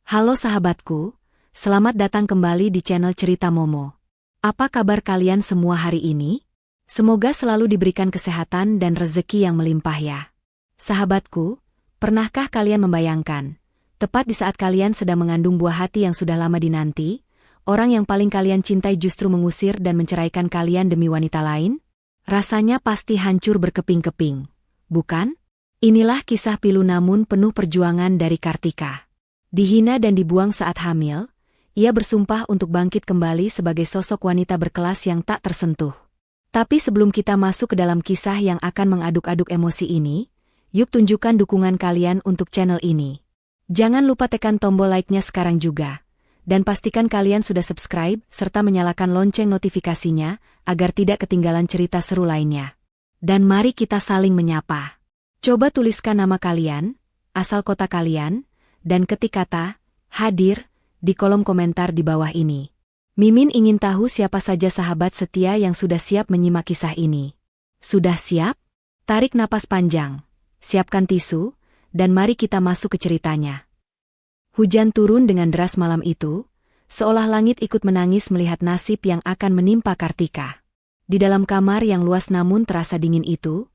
Halo sahabatku, selamat datang kembali di channel Cerita Momo. Apa kabar kalian semua hari ini? Semoga selalu diberikan kesehatan dan rezeki yang melimpah ya. Sahabatku, pernahkah kalian membayangkan, tepat di saat kalian sedang mengandung buah hati yang sudah lama dinanti, orang yang paling kalian cintai justru mengusir dan menceraikan kalian demi wanita lain? Rasanya pasti hancur berkeping-keping, bukan? Inilah kisah pilu namun penuh perjuangan dari Kartika. Dihina dan dibuang saat hamil, ia bersumpah untuk bangkit kembali sebagai sosok wanita berkelas yang tak tersentuh. Tapi sebelum kita masuk ke dalam kisah yang akan mengaduk-aduk emosi ini, yuk tunjukkan dukungan kalian untuk channel ini. Jangan lupa tekan tombol like-nya sekarang juga. Dan pastikan kalian sudah subscribe serta menyalakan lonceng notifikasinya agar tidak ketinggalan cerita seru lainnya. Dan mari kita saling menyapa. Coba tuliskan nama kalian, asal kota kalian, dan ketik kata hadir di kolom komentar di bawah ini. Mimin ingin tahu siapa saja sahabat setia yang sudah siap menyimak kisah ini. Sudah siap? Tarik napas panjang, siapkan tisu, dan mari kita masuk ke ceritanya. Hujan turun dengan deras malam itu, seolah langit ikut menangis melihat nasib yang akan menimpa Kartika. Di dalam kamar yang luas namun terasa dingin itu,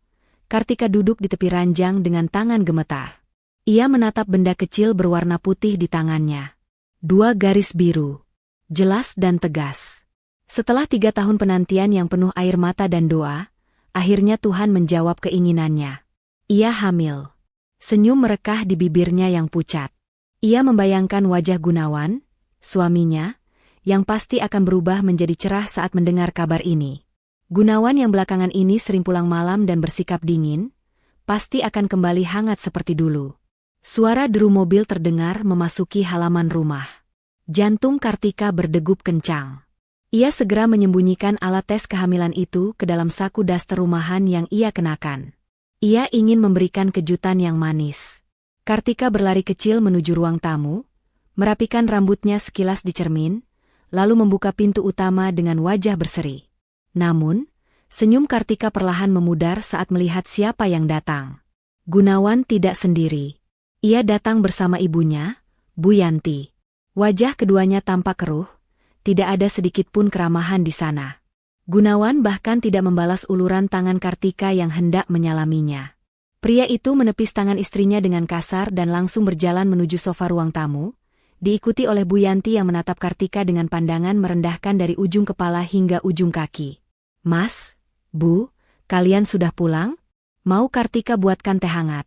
Kartika duduk di tepi ranjang dengan tangan gemetar. Ia menatap benda kecil berwarna putih di tangannya. 2 garis biru. Jelas dan tegas. Setelah 3 tahun penantian yang penuh air mata dan doa, akhirnya Tuhan menjawab keinginannya. Ia hamil. Senyum merekah di bibirnya yang pucat. Ia membayangkan wajah Gunawan, suaminya, yang pasti akan berubah menjadi cerah saat mendengar kabar ini. Gunawan yang belakangan ini sering pulang malam dan bersikap dingin, pasti akan kembali hangat seperti dulu. Suara deru mobil terdengar memasuki halaman rumah. Jantung Kartika berdegup kencang. Ia segera menyembunyikan alat tes kehamilan itu ke dalam saku daster rumahan yang ia kenakan. Ia ingin memberikan kejutan yang manis. Kartika berlari kecil menuju ruang tamu, merapikan rambutnya sekilas di cermin, lalu membuka pintu utama dengan wajah berseri. Namun, senyum Kartika perlahan memudar saat melihat siapa yang datang. Gunawan tidak sendiri. Ia datang bersama ibunya, Bu Yanti. Wajah keduanya tampak keruh, tidak ada sedikit pun keramahan di sana. Gunawan bahkan tidak membalas uluran tangan Kartika yang hendak menyalaminya. Pria itu menepis tangan istrinya dengan kasar dan langsung berjalan menuju sofa ruang tamu, diikuti oleh Bu Yanti yang menatap Kartika dengan pandangan merendahkan dari ujung kepala hingga ujung kaki. Mas, Bu, kalian sudah pulang? Mau Kartika buatkan teh hangat?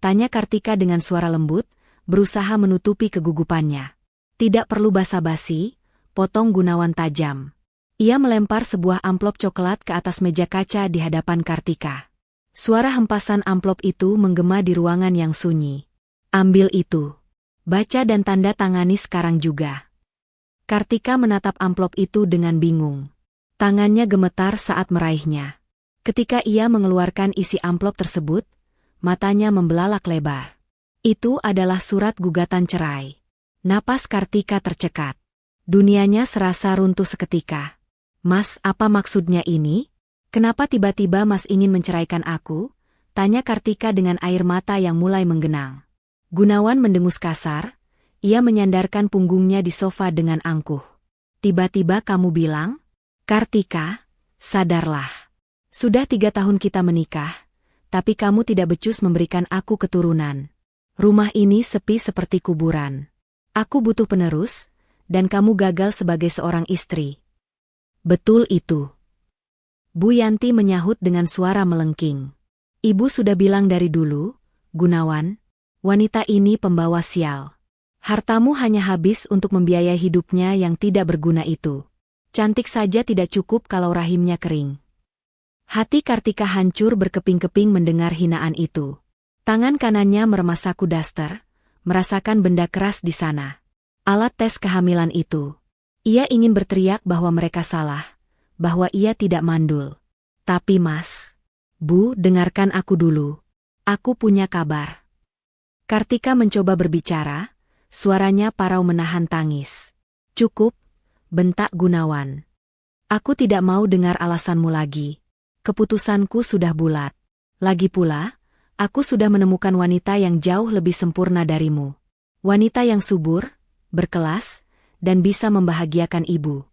Tanya Kartika dengan suara lembut, berusaha menutupi kegugupannya. Tidak perlu basa-basi, potong Gunawan tajam. Ia melempar sebuah amplop coklat ke atas meja kaca di hadapan Kartika. Suara hempasan amplop itu menggema di ruangan yang sunyi. Ambil itu. Baca dan tanda tangani sekarang juga. Kartika menatap amplop itu dengan bingung. Tangannya gemetar saat meraihnya. Ketika ia mengeluarkan isi amplop tersebut, matanya membelalak lebar. Itu adalah surat gugatan cerai. Napas Kartika tercekat. Dunianya serasa runtuh seketika. Mas, apa maksudnya ini? Kenapa tiba-tiba Mas ingin menceraikan aku? Tanya Kartika dengan air mata yang mulai menggenang. Gunawan mendengus kasar, ia menyandarkan punggungnya di sofa dengan angkuh. Tiba-tiba kamu bilang? Kartika, sadarlah. Sudah 3 tahun kita menikah, tapi kamu tidak becus memberikan aku keturunan. Rumah ini sepi seperti kuburan. Aku butuh penerus, dan kamu gagal sebagai seorang istri. Betul itu. Bu Yanti menyahut dengan suara melengking. Ibu sudah bilang dari dulu, Gunawan, wanita ini pembawa sial. Hartamu hanya habis untuk membiayai hidupnya yang tidak berguna itu. Cantik saja tidak cukup kalau rahimnya kering. Hati Kartika hancur berkeping-keping mendengar hinaan itu. Tangan kanannya meremas saku daster, merasakan benda keras di sana. Alat tes kehamilan itu. Ia ingin berteriak bahwa mereka salah, bahwa ia tidak mandul. Tapi Mas, Bu, dengarkan aku dulu. Aku punya kabar. Kartika mencoba berbicara, suaranya parau menahan tangis. Cukup, bentak Gunawan. Aku tidak mau dengar alasanmu lagi. Keputusanku sudah bulat. Lagi pula, aku sudah menemukan wanita yang jauh lebih sempurna darimu. Wanita yang subur, berkelas, dan bisa membahagiakan ibu.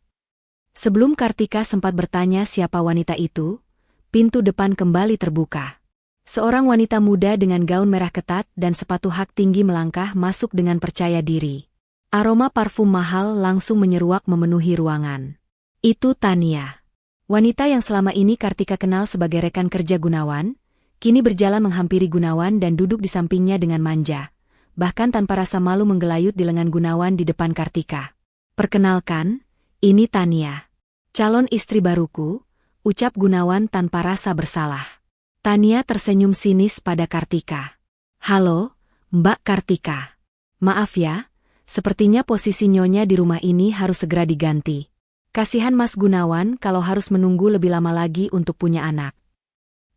Sebelum Kartika sempat bertanya siapa wanita itu, pintu depan kembali terbuka. Seorang wanita muda dengan gaun merah ketat dan sepatu hak tinggi melangkah masuk dengan percaya diri. Aroma parfum mahal langsung menyeruak memenuhi ruangan. Itu Tania. Wanita yang selama ini Kartika kenal sebagai rekan kerja Gunawan, kini berjalan menghampiri Gunawan dan duduk di sampingnya dengan manja, bahkan tanpa rasa malu menggelayut di lengan Gunawan di depan Kartika. "Perkenalkan, ini Tania. Calon istri baruku," ucap Gunawan tanpa rasa bersalah. Tania tersenyum sinis pada Kartika. "Halo, Mbak Kartika. Maaf ya, sepertinya posisi nyonya di rumah ini harus segera diganti. Kasihan Mas Gunawan kalau harus menunggu lebih lama lagi untuk punya anak.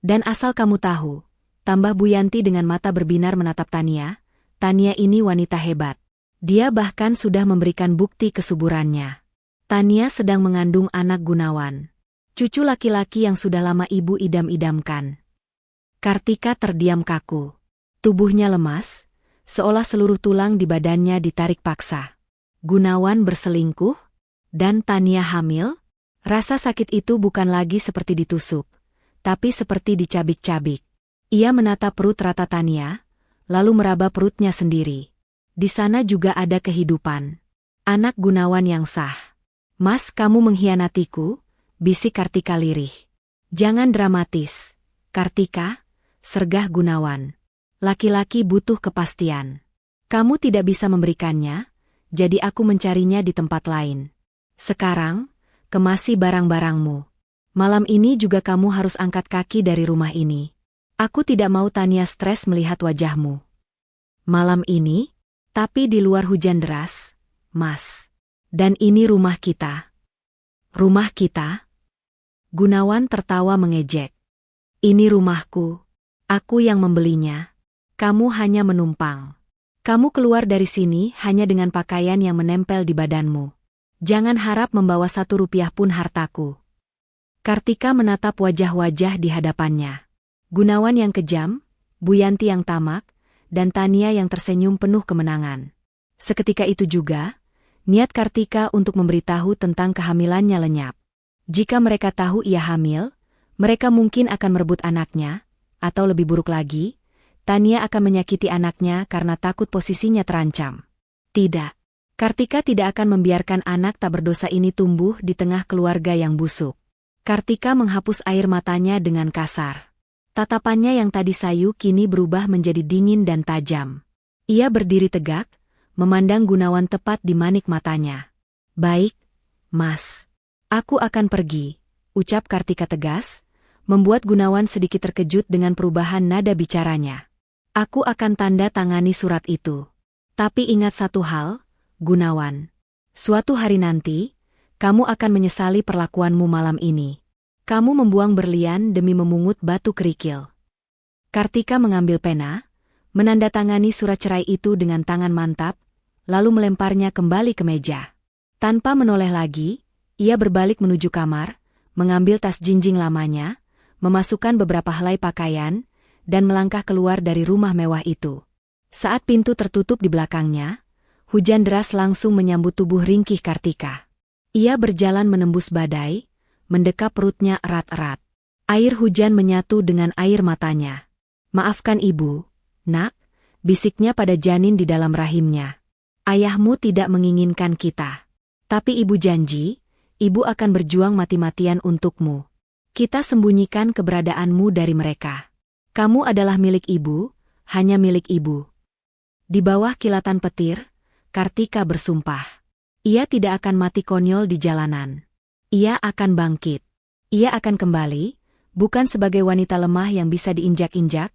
Dan asal kamu tahu," tambah Bu Yanti dengan mata berbinar menatap Tania, "Tania ini wanita hebat. Dia bahkan sudah memberikan bukti kesuburannya. Tania sedang mengandung anak Gunawan. Cucu laki-laki yang sudah lama ibu idam-idamkan." Kartika terdiam kaku. Tubuhnya lemas, seolah seluruh tulang di badannya ditarik paksa. Gunawan berselingkuh? Dan Tania hamil? Rasa sakit itu bukan lagi seperti ditusuk, tapi seperti dicabik-cabik. Ia menatap perut rata Tania, lalu meraba perutnya sendiri. Di sana juga ada kehidupan. Anak Gunawan yang sah. "Mas, kamu mengkhianatiku," bisik Kartika lirih. "Jangan dramatis, Kartika," sergah Gunawan. "Laki-laki butuh kepastian. Kamu tidak bisa memberikannya, jadi aku mencarinya di tempat lain. Sekarang, kemasi barang-barangmu. Malam ini juga kamu harus angkat kaki dari rumah ini. Aku tidak mau Tania stres melihat wajahmu." "Malam ini? Tapi di luar hujan deras, Mas. Dan ini rumah kita." "Rumah kita?" Gunawan tertawa mengejek. "Ini rumahku. Aku yang membelinya. Kamu hanya menumpang. Kamu keluar dari sini hanya dengan pakaian yang menempel di badanmu. Jangan harap membawa 1 rupiah pun hartaku." Kartika menatap wajah-wajah di hadapannya. Gunawan yang kejam, Bu Yanti yang tamak, dan Tania yang tersenyum penuh kemenangan. Seketika itu juga, niat Kartika untuk memberitahu tentang kehamilannya lenyap. Jika mereka tahu ia hamil, mereka mungkin akan merebut anaknya, atau lebih buruk lagi, Tania akan menyakiti anaknya karena takut posisinya terancam. Tidak. Kartika tidak akan membiarkan anak tak berdosa ini tumbuh di tengah keluarga yang busuk. Kartika menghapus air matanya dengan kasar. Tatapannya yang tadi sayu kini berubah menjadi dingin dan tajam. Ia berdiri tegak, memandang Gunawan tepat di manik matanya. "Baik, Mas. Aku akan pergi," ucap Kartika tegas, membuat Gunawan sedikit terkejut dengan perubahan nada bicaranya. "Aku akan tanda tangani surat itu. Tapi ingat satu hal, Gunawan. Suatu hari nanti, kamu akan menyesali perlakuanmu malam ini. Kamu membuang berlian demi memungut batu kerikil." Kartika mengambil pena, menandatangani surat cerai itu dengan tangan mantap, lalu melemparnya kembali ke meja. Tanpa menoleh lagi, ia berbalik menuju kamar, mengambil tas jinjing lamanya, memasukkan beberapa helai pakaian, dan melangkah keluar dari rumah mewah itu. Saat pintu tertutup di belakangnya, hujan deras langsung menyambut tubuh ringkih Kartika. Ia berjalan menembus badai, mendekap perutnya erat-erat. Air hujan menyatu dengan air matanya. "Maafkan ibu, nak," bisiknya pada janin di dalam rahimnya. "Ayahmu tidak menginginkan kita. Tapi ibu janji, ibu akan berjuang mati-matian untukmu. Kita sembunyikan keberadaanmu dari mereka. Kamu adalah milik ibu, hanya milik ibu." Di bawah kilatan petir, Kartika bersumpah. Ia tidak akan mati konyol di jalanan. Ia akan bangkit. Ia akan kembali, bukan sebagai wanita lemah yang bisa diinjak-injak,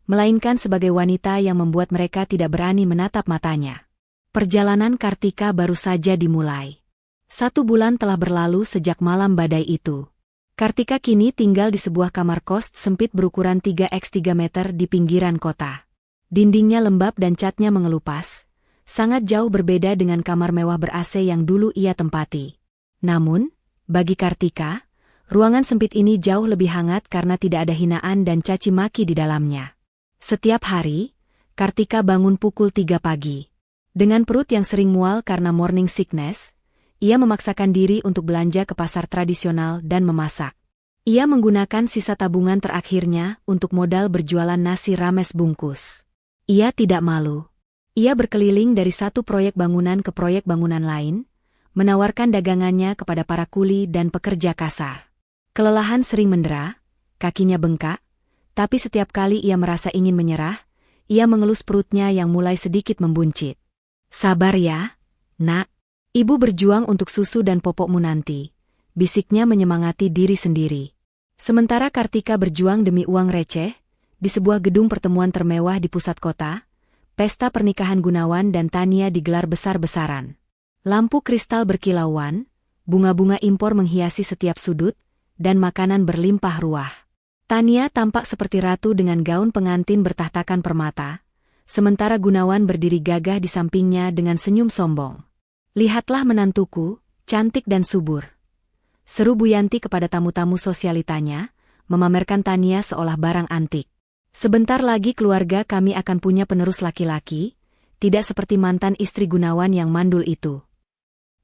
melainkan sebagai wanita yang membuat mereka tidak berani menatap matanya. Perjalanan Kartika baru saja dimulai. 1 bulan telah berlalu sejak malam badai itu. Kartika kini tinggal di sebuah kamar kos sempit berukuran 3x3 meter di pinggiran kota. Dindingnya lembab dan catnya mengelupas, sangat jauh berbeda dengan kamar mewah ber-AC yang dulu ia tempati. Namun, bagi Kartika, ruangan sempit ini jauh lebih hangat karena tidak ada hinaan dan caci maki di dalamnya. Setiap hari, Kartika bangun pukul 3 pagi. Dengan perut yang sering mual karena morning sickness, ia memaksakan diri untuk belanja ke pasar tradisional dan memasak. Ia menggunakan sisa tabungan terakhirnya untuk modal berjualan nasi rames bungkus. Ia tidak malu. Ia berkeliling dari satu proyek bangunan ke proyek bangunan lain, menawarkan dagangannya kepada para kuli dan pekerja kasar. Kelelahan sering mendera, kakinya bengkak, tapi setiap kali ia merasa ingin menyerah, ia mengelus perutnya yang mulai sedikit membuncit. Sabar ya, nak. Ibu berjuang untuk susu dan popokmu nanti, bisiknya menyemangati diri sendiri. Sementara Kartika berjuang demi uang receh, di sebuah gedung pertemuan termewah di pusat kota, pesta pernikahan Gunawan dan Tania digelar besar-besaran. Lampu kristal berkilauan, bunga-bunga impor menghiasi setiap sudut, dan makanan berlimpah ruah. Tania tampak seperti ratu dengan gaun pengantin bertahtakan permata, sementara Gunawan berdiri gagah di sampingnya dengan senyum sombong. Lihatlah menantuku, cantik dan subur. Seru Bu Yanti kepada tamu-tamu sosialitanya, memamerkan Tania seolah barang antik. Sebentar lagi keluarga kami akan punya penerus laki-laki, tidak seperti mantan istri Gunawan yang mandul itu.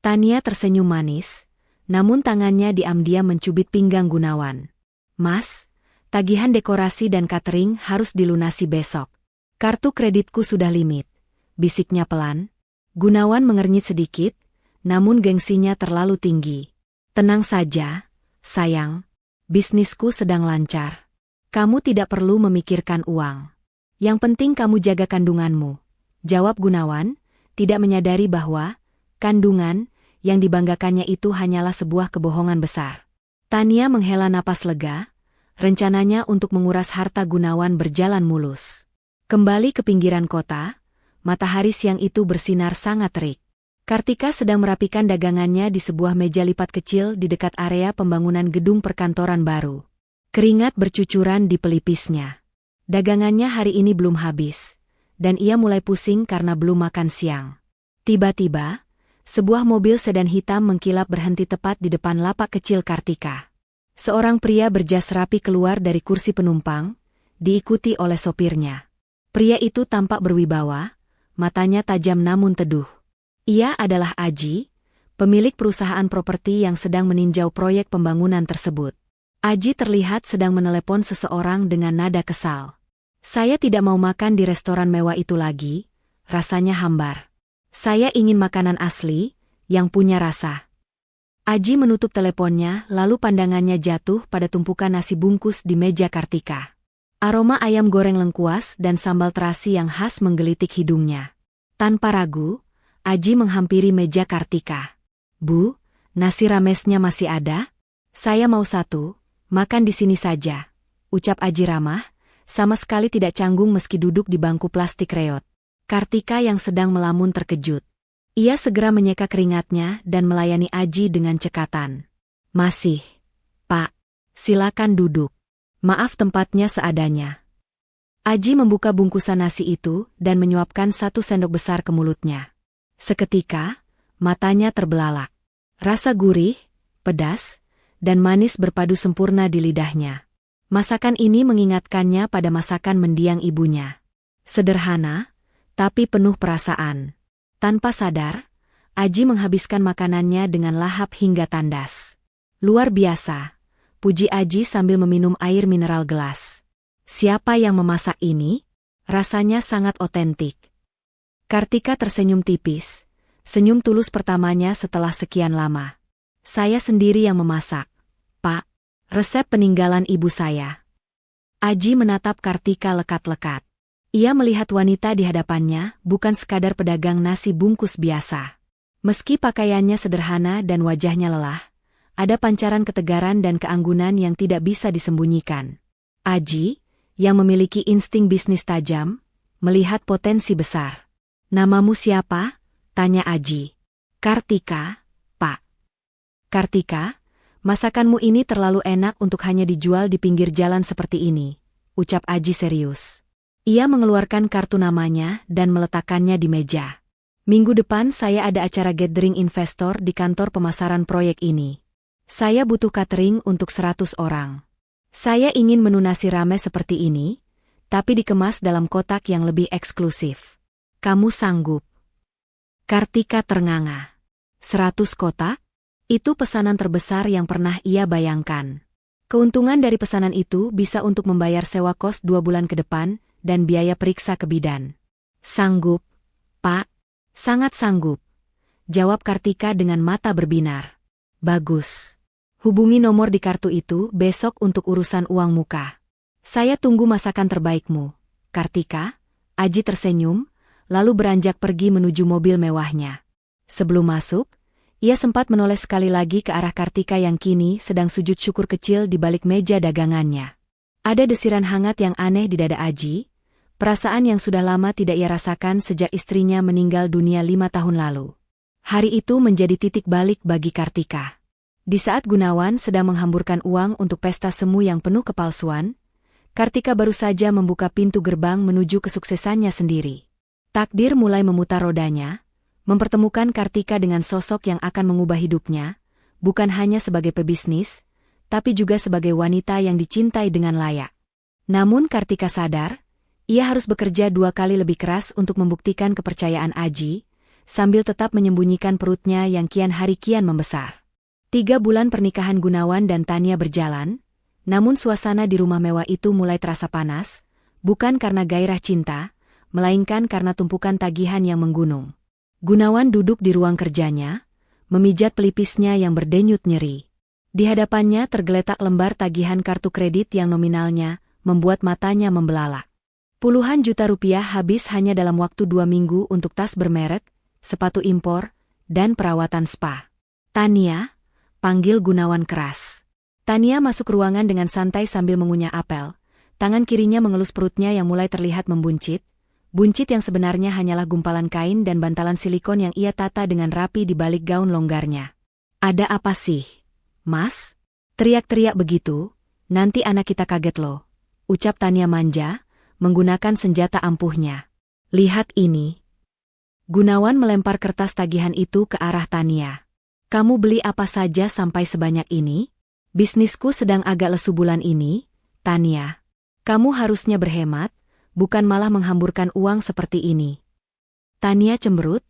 Tania tersenyum manis, namun tangannya diam-diam mencubit pinggang Gunawan. Mas, tagihan dekorasi dan catering harus dilunasi besok. Kartu kreditku sudah limit, bisiknya pelan. Gunawan mengernyit sedikit, namun gengsinya terlalu tinggi. Tenang saja, sayang. Bisnisku sedang lancar. Kamu tidak perlu memikirkan uang. Yang penting kamu jaga kandunganmu, jawab Gunawan, tidak menyadari bahwa kandungan yang dibanggakannya itu hanyalah sebuah kebohongan besar. Tania menghela napas lega, rencananya untuk menguras harta Gunawan berjalan mulus. Kembali ke pinggiran kota, matahari siang itu bersinar sangat terik. Kartika sedang merapikan dagangannya di sebuah meja lipat kecil di dekat area pembangunan gedung perkantoran baru. Keringat bercucuran di pelipisnya. Dagangannya hari ini belum habis, dan ia mulai pusing karena belum makan siang. Tiba-tiba, sebuah mobil sedan hitam mengkilap berhenti tepat di depan lapak kecil Kartika. Seorang pria berjas rapi keluar dari kursi penumpang, diikuti oleh sopirnya. Pria itu tampak berwibawa, matanya tajam namun teduh. Ia adalah Aji, pemilik perusahaan properti yang sedang meninjau proyek pembangunan tersebut. Aji terlihat sedang menelepon seseorang dengan nada kesal. Saya tidak mau makan di restoran mewah itu lagi, rasanya hambar. Saya ingin makanan asli, yang punya rasa. Aji menutup teleponnya lalu pandangannya jatuh pada tumpukan nasi bungkus di meja Kartika. Aroma ayam goreng lengkuas dan sambal terasi yang khas menggelitik hidungnya. Tanpa ragu, Aji menghampiri meja Kartika. Bu, nasi ramesnya masih ada? Saya mau satu, makan di sini saja, ucap Aji ramah, sama sekali tidak canggung meski duduk di bangku plastik reot. Kartika yang sedang melamun terkejut. Ia segera menyeka keringatnya dan melayani Aji dengan cekatan. Masih, Pak, silakan duduk. Maaf tempatnya seadanya. Aji membuka bungkusan nasi itu dan menyuapkan 1 sendok besar ke mulutnya. Seketika, matanya terbelalak. Rasa gurih, pedas, dan manis berpadu sempurna di lidahnya. Masakan ini mengingatkannya pada masakan mendiang ibunya. Sederhana, tapi penuh perasaan. Tanpa sadar, Aji menghabiskan makanannya dengan lahap hingga tandas. Luar biasa, puji Aji sambil meminum air mineral gelas. Siapa yang memasak ini? Rasanya sangat otentik. Kartika tersenyum tipis, senyum tulus pertamanya setelah sekian lama. Saya sendiri yang memasak, Pak. Resep peninggalan ibu saya. Aji menatap Kartika lekat-lekat. Ia melihat wanita di hadapannya bukan sekadar pedagang nasi bungkus biasa. Meski pakaiannya sederhana dan wajahnya lelah, ada pancaran ketegaran dan keanggunan yang tidak bisa disembunyikan. Aji, yang memiliki insting bisnis tajam, melihat potensi besar. Namamu siapa? Tanya Aji. Kartika, Pak. Kartika, masakanmu ini terlalu enak untuk hanya dijual di pinggir jalan seperti ini, ucap Aji serius. Ia mengeluarkan kartu namanya dan meletakkannya di meja. Minggu depan saya ada acara gathering investor di kantor pemasaran proyek ini. Saya butuh catering untuk 100 orang. Saya ingin menu nasi rames seperti ini, tapi dikemas dalam kotak yang lebih eksklusif. Kamu sanggup? Kartika ternganga. 100 kotak? Itu pesanan terbesar yang pernah ia bayangkan. Keuntungan dari pesanan itu bisa untuk membayar sewa kos 2 bulan ke depan dan biaya periksa ke bidan. Sanggup, Pak. Sangat sanggup. Jawab Kartika dengan mata berbinar. Bagus. Hubungi nomor di kartu itu besok untuk urusan uang muka. Saya tunggu masakan terbaikmu, Kartika. Aji tersenyum, lalu beranjak pergi menuju mobil mewahnya. Sebelum masuk, ia sempat menoleh sekali lagi ke arah Kartika yang kini sedang sujud syukur kecil di balik meja dagangannya. Ada desiran hangat yang aneh di dada Aji, perasaan yang sudah lama tidak ia rasakan sejak istrinya meninggal dunia 5 tahun lalu. Hari itu menjadi titik balik bagi Kartika. Di saat Gunawan sedang menghamburkan uang untuk pesta semu yang penuh kepalsuan, Kartika baru saja membuka pintu gerbang menuju kesuksesannya sendiri. Takdir mulai memutar rodanya, mempertemukan Kartika dengan sosok yang akan mengubah hidupnya, bukan hanya sebagai pebisnis, tapi juga sebagai wanita yang dicintai dengan layak. Namun Kartika sadar, ia harus bekerja 2 kali lebih keras untuk membuktikan kepercayaan Aji, sambil tetap menyembunyikan perutnya yang kian hari kian membesar. 3 bulan pernikahan Gunawan dan Tania berjalan, namun suasana di rumah mewah itu mulai terasa panas, bukan karena gairah cinta, melainkan karena tumpukan tagihan yang menggunung. Gunawan duduk di ruang kerjanya, memijat pelipisnya yang berdenyut nyeri. Di hadapannya tergeletak lembar tagihan kartu kredit yang nominalnya membuat matanya membelalak. Puluhan juta rupiah habis hanya dalam waktu 2 minggu untuk tas bermerek, sepatu impor, dan perawatan spa. Tania, panggil Gunawan keras. Tania masuk ruangan dengan santai sambil mengunyah apel. Tangan kirinya mengelus perutnya yang mulai terlihat membuncit. Buncit yang sebenarnya hanyalah gumpalan kain dan bantalan silikon yang ia tata dengan rapi di balik gaun longgarnya. Ada apa sih, Mas? Teriak-teriak begitu, nanti anak kita kaget loh. Ucap Tania manja, menggunakan senjata ampuhnya. Lihat ini. Gunawan melempar kertas tagihan itu ke arah Tania. Kamu beli apa saja sampai sebanyak ini? Bisnisku sedang agak lesu bulan ini, Tania. Kamu harusnya berhemat, bukan malah menghamburkan uang seperti ini. Tania cemberut,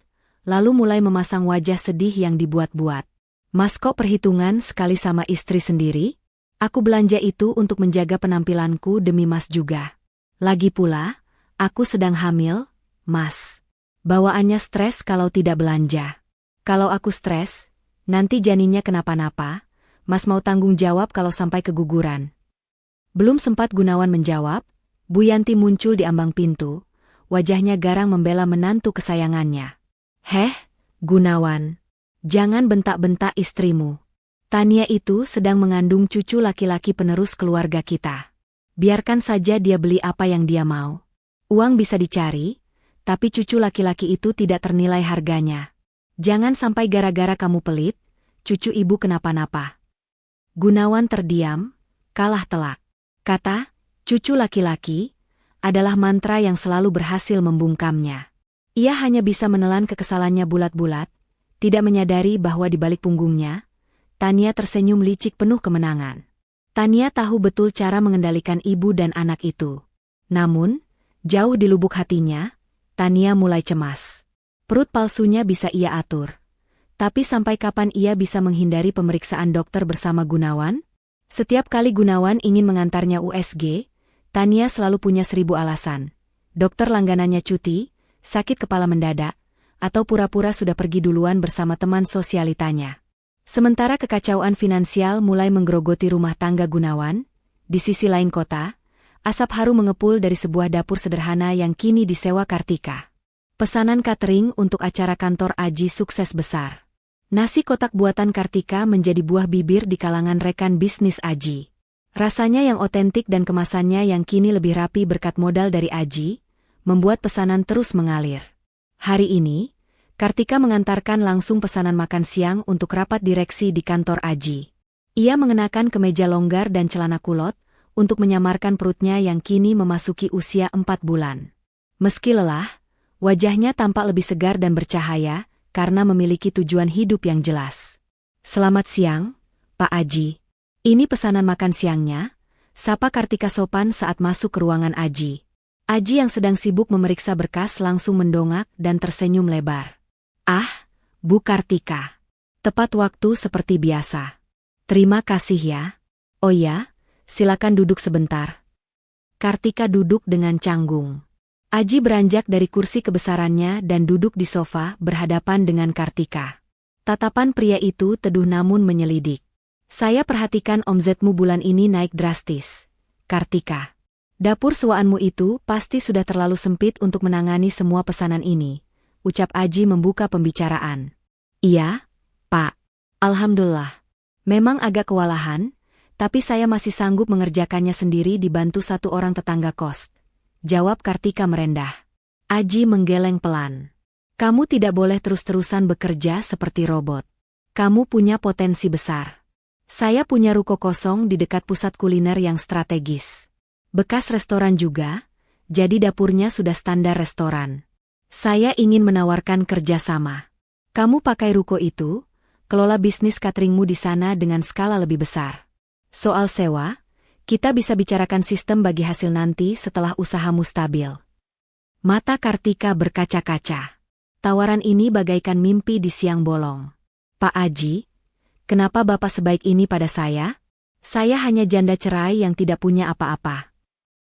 lalu mulai memasang wajah sedih yang dibuat-buat. Mas kok perhitungan sekali sama istri sendiri? Aku belanja itu untuk menjaga penampilanku demi Mas juga. Lagi pula, aku sedang hamil, Mas. Bawaannya stres kalau tidak belanja. Kalau aku stres, nanti janinnya kenapa-napa, Mas mau tanggung jawab kalau sampai keguguran. Belum sempat Gunawan menjawab, Bu Yanti muncul di ambang pintu, wajahnya garang membela menantu kesayangannya. Heh, Gunawan, jangan bentak-bentak istrimu. Tania itu sedang mengandung cucu laki-laki penerus keluarga kita. Biarkan saja dia beli apa yang dia mau. Uang bisa dicari, tapi cucu laki-laki itu tidak ternilai harganya. Jangan sampai gara-gara kamu pelit, cucu ibu kenapa-napa. Gunawan terdiam, kalah telak. Kata, cucu laki-laki, adalah mantra yang selalu berhasil membungkamnya. Ia hanya bisa menelan kekesalannya bulat-bulat, tidak menyadari bahwa di balik punggungnya, Tania tersenyum licik penuh kemenangan. Tania tahu betul cara mengendalikan ibu dan anak itu. Namun, jauh di lubuk hatinya, Tania mulai cemas. Perut palsunya bisa ia atur. Tapi sampai kapan ia bisa menghindari pemeriksaan dokter bersama Gunawan? Setiap kali Gunawan ingin mengantarnya USG, Tania selalu punya 1000 alasan. Dokter langganannya cuti, sakit kepala mendadak, atau pura-pura sudah pergi duluan bersama teman sosialitanya. Sementara kekacauan finansial mulai menggerogoti rumah tangga Gunawan, di sisi lain kota, asap harum mengepul dari sebuah dapur sederhana yang kini disewa Kartika. Pesanan catering untuk acara kantor Aji sukses besar. Nasi kotak buatan Kartika menjadi buah bibir di kalangan rekan bisnis Aji. Rasanya yang otentik dan kemasannya yang kini lebih rapi berkat modal dari Aji, membuat pesanan terus mengalir. Hari ini, Kartika mengantarkan langsung pesanan makan siang untuk rapat direksi di kantor Aji. Ia mengenakan kemeja longgar dan celana kulot, untuk menyamarkan perutnya yang kini memasuki usia 4 bulan. Meski lelah, wajahnya tampak lebih segar dan bercahaya, karena memiliki tujuan hidup yang jelas. Selamat siang, Pak Aji. Ini pesanan makan siangnya, sapa Kartika sopan saat masuk ke ruangan Aji. Aji yang sedang sibuk memeriksa berkas langsung mendongak dan tersenyum lebar. Ah, Bu Kartika. Tepat waktu seperti biasa. Terima kasih ya. Oh ya, silakan duduk sebentar. Kartika duduk dengan canggung. Aji beranjak dari kursi kebesarannya dan duduk di sofa berhadapan dengan Kartika. Tatapan pria itu teduh namun menyelidik. Saya perhatikan omzetmu bulan ini naik drastis. Kartika. Dapur sewaanmu itu pasti sudah terlalu sempit untuk menangani semua pesanan ini, ucap Aji membuka pembicaraan. Iya, Pak. Alhamdulillah. Memang agak kewalahan, tapi saya masih sanggup mengerjakannya sendiri dibantu satu orang tetangga kos. Jawab Kartika merendah. Aji menggeleng pelan. Kamu tidak boleh terus-terusan bekerja seperti robot. Kamu punya potensi besar. Saya punya ruko kosong di dekat pusat kuliner yang strategis. Bekas restoran juga, jadi dapurnya sudah standar restoran. Saya ingin menawarkan kerjasama. Kamu pakai ruko itu, kelola bisnis cateringmu di sana dengan skala lebih besar. Soal sewa, kita bisa bicarakan sistem bagi hasil nanti setelah usahamu stabil. Mata Kartika berkaca-kaca. Tawaran ini bagaikan mimpi di siang bolong. Pak Aji, kenapa Bapak sebaik ini pada saya? Saya hanya janda cerai yang tidak punya apa-apa.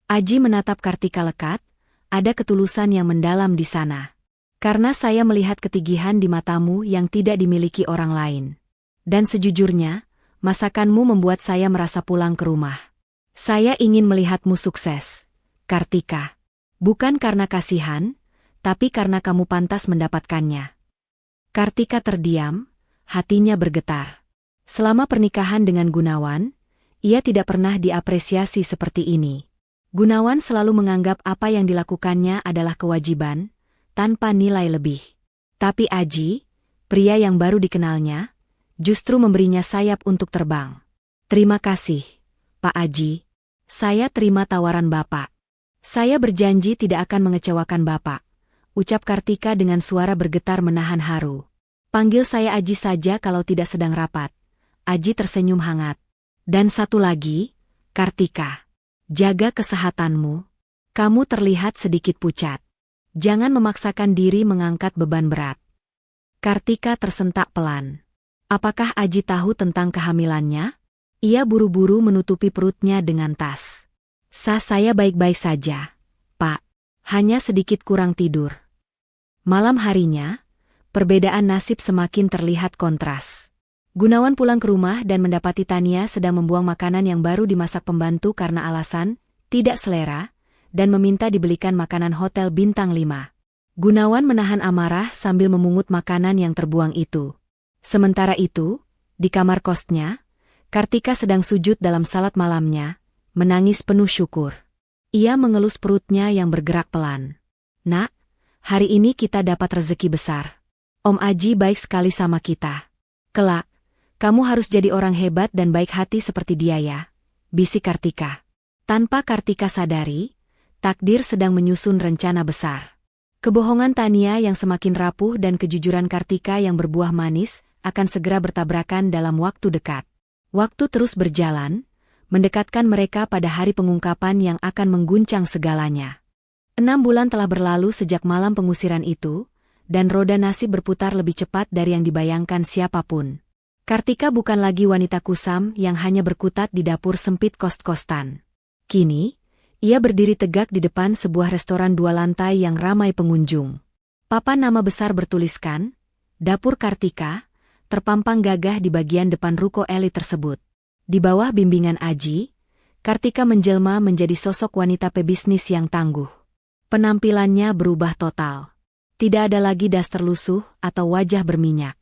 Aji menatap Kartika lekat, ada ketulusan yang mendalam di sana. Karena saya melihat ketigihan di matamu yang tidak dimiliki orang lain. Dan sejujurnya, masakanmu membuat saya merasa pulang ke rumah. Saya ingin melihatmu sukses, Kartika. Bukan karena kasihan, tapi karena kamu pantas mendapatkannya. Kartika terdiam, hatinya bergetar. Selama pernikahan dengan Gunawan, ia tidak pernah diapresiasi seperti ini. Gunawan selalu menganggap apa yang dilakukannya adalah kewajiban, tanpa nilai lebih. Tapi Aji, pria yang baru dikenalnya, justru memberinya sayap untuk terbang. Terima kasih, Pak Aji. Saya terima tawaran Bapak. Saya berjanji tidak akan mengecewakan Bapak, ucap Kartika dengan suara bergetar menahan haru. Panggil saya Aji saja kalau tidak sedang rapat. Aji tersenyum hangat. Dan satu lagi, Kartika. Jaga kesehatanmu. Kamu terlihat sedikit pucat. Jangan memaksakan diri mengangkat beban berat. Kartika tersentak pelan. Apakah Aji tahu tentang kehamilannya? Ia buru-buru menutupi perutnya dengan tas. Saya baik-baik saja, Pak. Hanya sedikit kurang tidur. Malam harinya, perbedaan nasib semakin terlihat kontras. Gunawan pulang ke rumah dan mendapati Tania sedang membuang makanan yang baru dimasak pembantu karena alasan tidak selera dan meminta dibelikan makanan hotel bintang 5. Gunawan menahan amarah sambil memungut makanan yang terbuang itu. Sementara itu, di kamar kosnya, Kartika sedang sujud dalam salat malamnya, menangis penuh syukur. Ia mengelus perutnya yang bergerak pelan. Nak, hari ini kita dapat rezeki besar. Om Aji baik sekali sama kita. Kelak, kamu harus jadi orang hebat dan baik hati seperti dia ya, bisik Kartika. Tanpa Kartika sadari, takdir sedang menyusun rencana besar. Kebohongan Tania yang semakin rapuh dan kejujuran Kartika yang berbuah manis akan segera bertabrakan dalam waktu dekat. Waktu terus berjalan, mendekatkan mereka pada hari pengungkapan yang akan mengguncang segalanya. 6 bulan telah berlalu sejak malam pengusiran itu, dan roda nasib berputar lebih cepat dari yang dibayangkan siapapun. Kartika bukan lagi wanita kusam yang hanya berkutat di dapur sempit kos-kostan. Kini, ia berdiri tegak di depan sebuah restoran 2 lantai yang ramai pengunjung. Papan nama besar bertuliskan, Dapur Kartika, terpampang gagah di bagian depan ruko elit tersebut. Di bawah bimbingan Aji, Kartika menjelma menjadi sosok wanita pebisnis yang tangguh. Penampilannya berubah total. Tidak ada lagi daster lusuh atau wajah berminyak.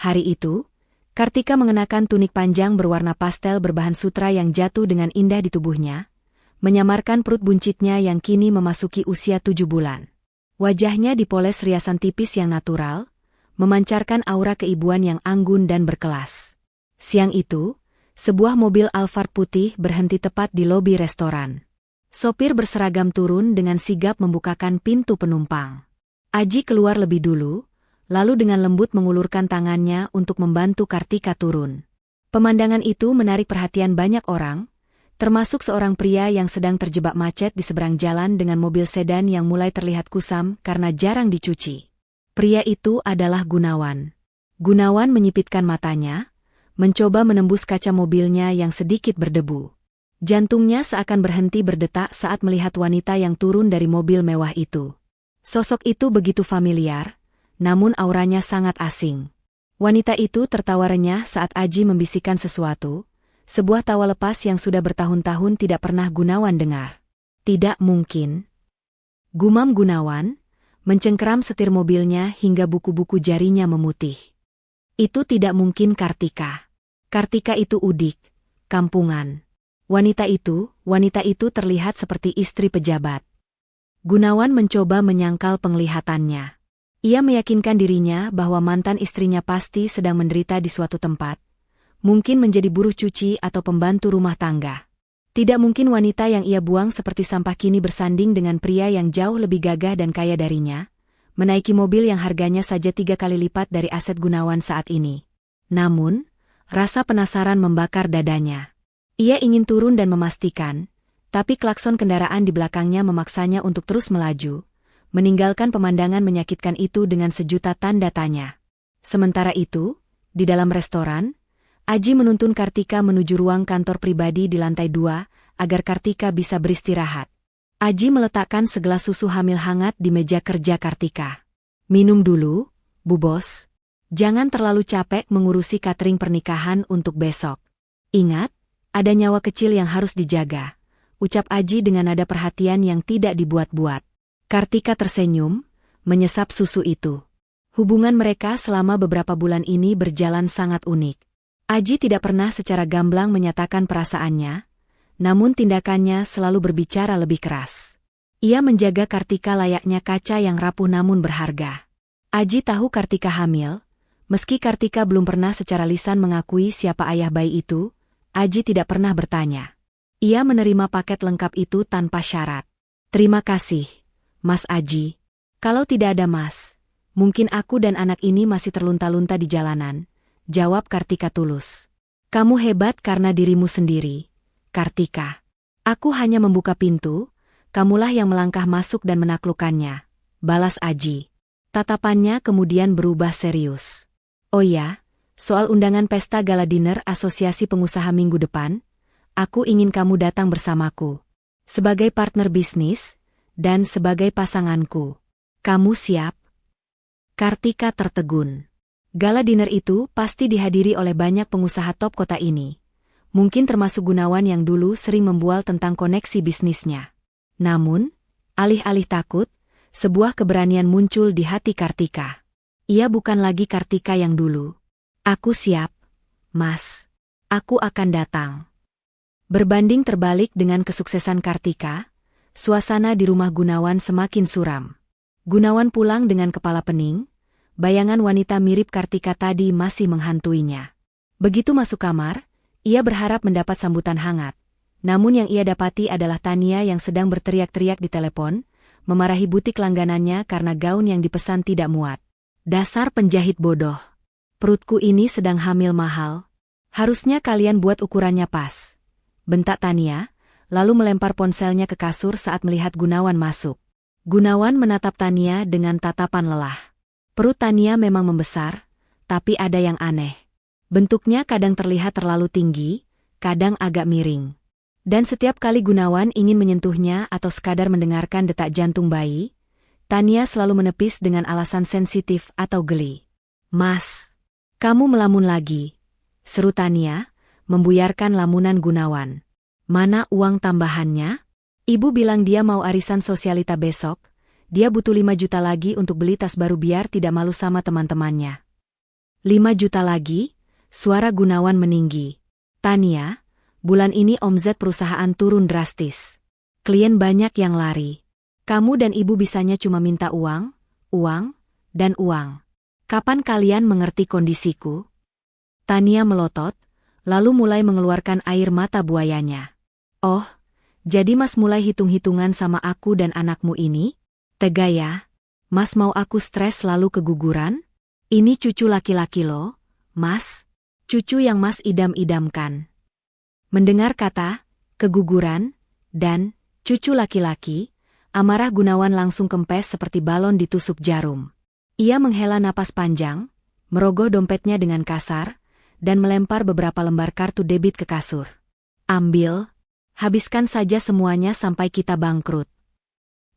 Hari itu, Kartika mengenakan tunik panjang berwarna pastel berbahan sutra yang jatuh dengan indah di tubuhnya, menyamarkan perut buncitnya yang kini memasuki usia 7 bulan. Wajahnya dipoles riasan tipis yang natural, memancarkan aura keibuan yang anggun dan berkelas. Siang itu, sebuah mobil Alphard putih berhenti tepat di lobi restoran. Sopir berseragam turun dengan sigap membukakan pintu penumpang. Aji keluar lebih dulu, lalu dengan lembut mengulurkan tangannya untuk membantu Kartika turun. Pemandangan itu menarik perhatian banyak orang, termasuk seorang pria yang sedang terjebak macet di seberang jalan dengan mobil sedan yang mulai terlihat kusam karena jarang dicuci. Pria itu adalah Gunawan. Gunawan menyipitkan matanya, mencoba menembus kaca mobilnya yang sedikit berdebu. Jantungnya seakan berhenti berdetak saat melihat wanita yang turun dari mobil mewah itu. Sosok itu begitu familiar, namun auranya sangat asing. Wanita itu tertawa renyah saat Aji membisikkan sesuatu, sebuah tawa lepas yang sudah bertahun-tahun tidak pernah Gunawan dengar. Tidak mungkin. Gumam Gunawan, mencengkeram setir mobilnya hingga buku-buku jarinya memutih. Itu tidak mungkin Kartika. Kartika itu udik, kampungan. Wanita itu terlihat seperti istri pejabat. Gunawan mencoba menyangkal penglihatannya. Ia meyakinkan dirinya bahwa mantan istrinya pasti sedang menderita di suatu tempat, mungkin menjadi buruh cuci atau pembantu rumah tangga. Tidak mungkin wanita yang ia buang seperti sampah kini bersanding dengan pria yang jauh lebih gagah dan kaya darinya, menaiki mobil yang harganya saja 3 kali lipat dari aset Gunawan saat ini. Namun, rasa penasaran membakar dadanya. Ia ingin turun dan memastikan, tapi klakson kendaraan di belakangnya memaksanya untuk terus melaju, meninggalkan pemandangan menyakitkan itu dengan sejuta tanda tanya. Sementara itu, di dalam restoran, Aji menuntun Kartika menuju ruang kantor pribadi di lantai 2, agar Kartika bisa beristirahat. Aji meletakkan segelas susu hamil hangat di meja kerja Kartika. "Minum dulu, Bu Bos. Jangan terlalu capek mengurusi catering pernikahan untuk besok. Ingat, ada nyawa kecil yang harus dijaga," ucap Aji dengan nada perhatian yang tidak dibuat-buat. Kartika tersenyum, menyesap susu itu. Hubungan mereka selama beberapa bulan ini berjalan sangat unik. Aji tidak pernah secara gamblang menyatakan perasaannya, namun tindakannya selalu berbicara lebih keras. Ia menjaga Kartika layaknya kaca yang rapuh namun berharga. Aji tahu Kartika hamil, meski Kartika belum pernah secara lisan mengakui siapa ayah bayi itu, Aji tidak pernah bertanya. Ia menerima paket lengkap itu tanpa syarat. "Terima kasih, Mas Aji. Kalau tidak ada Mas, mungkin aku dan anak ini masih terlunta-lunta di jalanan," jawab Kartika tulus. "Kamu hebat karena dirimu sendiri, Kartika. Aku hanya membuka pintu, kamulah yang melangkah masuk dan menaklukkannya," balas Aji. Tatapannya kemudian berubah serius. "Oh ya, soal undangan pesta gala dinner Asosiasi Pengusaha minggu depan, aku ingin kamu datang bersamaku. Sebagai partner bisnis, dan sebagai pasanganku. Kamu siap?" Kartika tertegun. Gala dinner itu pasti dihadiri oleh banyak pengusaha top kota ini. Mungkin termasuk Gunawan yang dulu sering membual tentang koneksi bisnisnya. Namun, alih-alih takut, sebuah keberanian muncul di hati Kartika. Ia bukan lagi Kartika yang dulu. "Aku siap, Mas. Aku akan datang." Berbanding terbalik dengan kesuksesan Kartika, suasana di rumah Gunawan semakin suram. Gunawan pulang dengan kepala pening, bayangan wanita mirip Kartika tadi masih menghantuinya. Begitu masuk kamar, ia berharap mendapat sambutan hangat. Namun yang ia dapati adalah Tania yang sedang berteriak-teriak di telepon, memarahi butik langganannya karena gaun yang dipesan tidak muat. "Dasar penjahit bodoh. Perutku ini sedang hamil mahal. Harusnya kalian buat ukurannya pas," bentak Tania, lalu melempar ponselnya ke kasur saat melihat Gunawan masuk. Gunawan menatap Tania dengan tatapan lelah. Perut Tania memang membesar, tapi ada yang aneh. Bentuknya kadang terlihat terlalu tinggi, kadang agak miring. Dan setiap kali Gunawan ingin menyentuhnya atau sekadar mendengarkan detak jantung bayi, Tania selalu menepis dengan alasan sensitif atau geli. "Mas, kamu melamun lagi," seru Tania, membuyarkan lamunan Gunawan. "Mana uang tambahannya? Ibu bilang dia mau arisan sosialita besok, dia butuh 5 juta lagi untuk beli tas baru biar tidak malu sama teman-temannya." 5 juta lagi? Suara Gunawan meninggi. "Tania, bulan ini omzet perusahaan turun drastis. Klien banyak yang lari. Kamu dan ibu bisanya cuma minta uang, dan uang. Kapan kalian mengerti kondisiku?" Tania melotot, lalu mulai mengeluarkan air mata buayanya. "Oh, jadi Mas mulai hitung-hitungan sama aku dan anakmu ini? Tega ya? Mas mau aku stres lalu keguguran? Ini cucu laki-laki loh, Mas. Cucu yang Mas idam-idamkan." Mendengar kata keguguran dan cucu laki-laki, amarah Gunawan langsung kempes seperti balon ditusuk jarum. Ia menghela napas panjang, merogoh dompetnya dengan kasar, dan melempar beberapa lembar kartu debit ke kasur. Ambil, habiskan saja semuanya sampai kita bangkrut.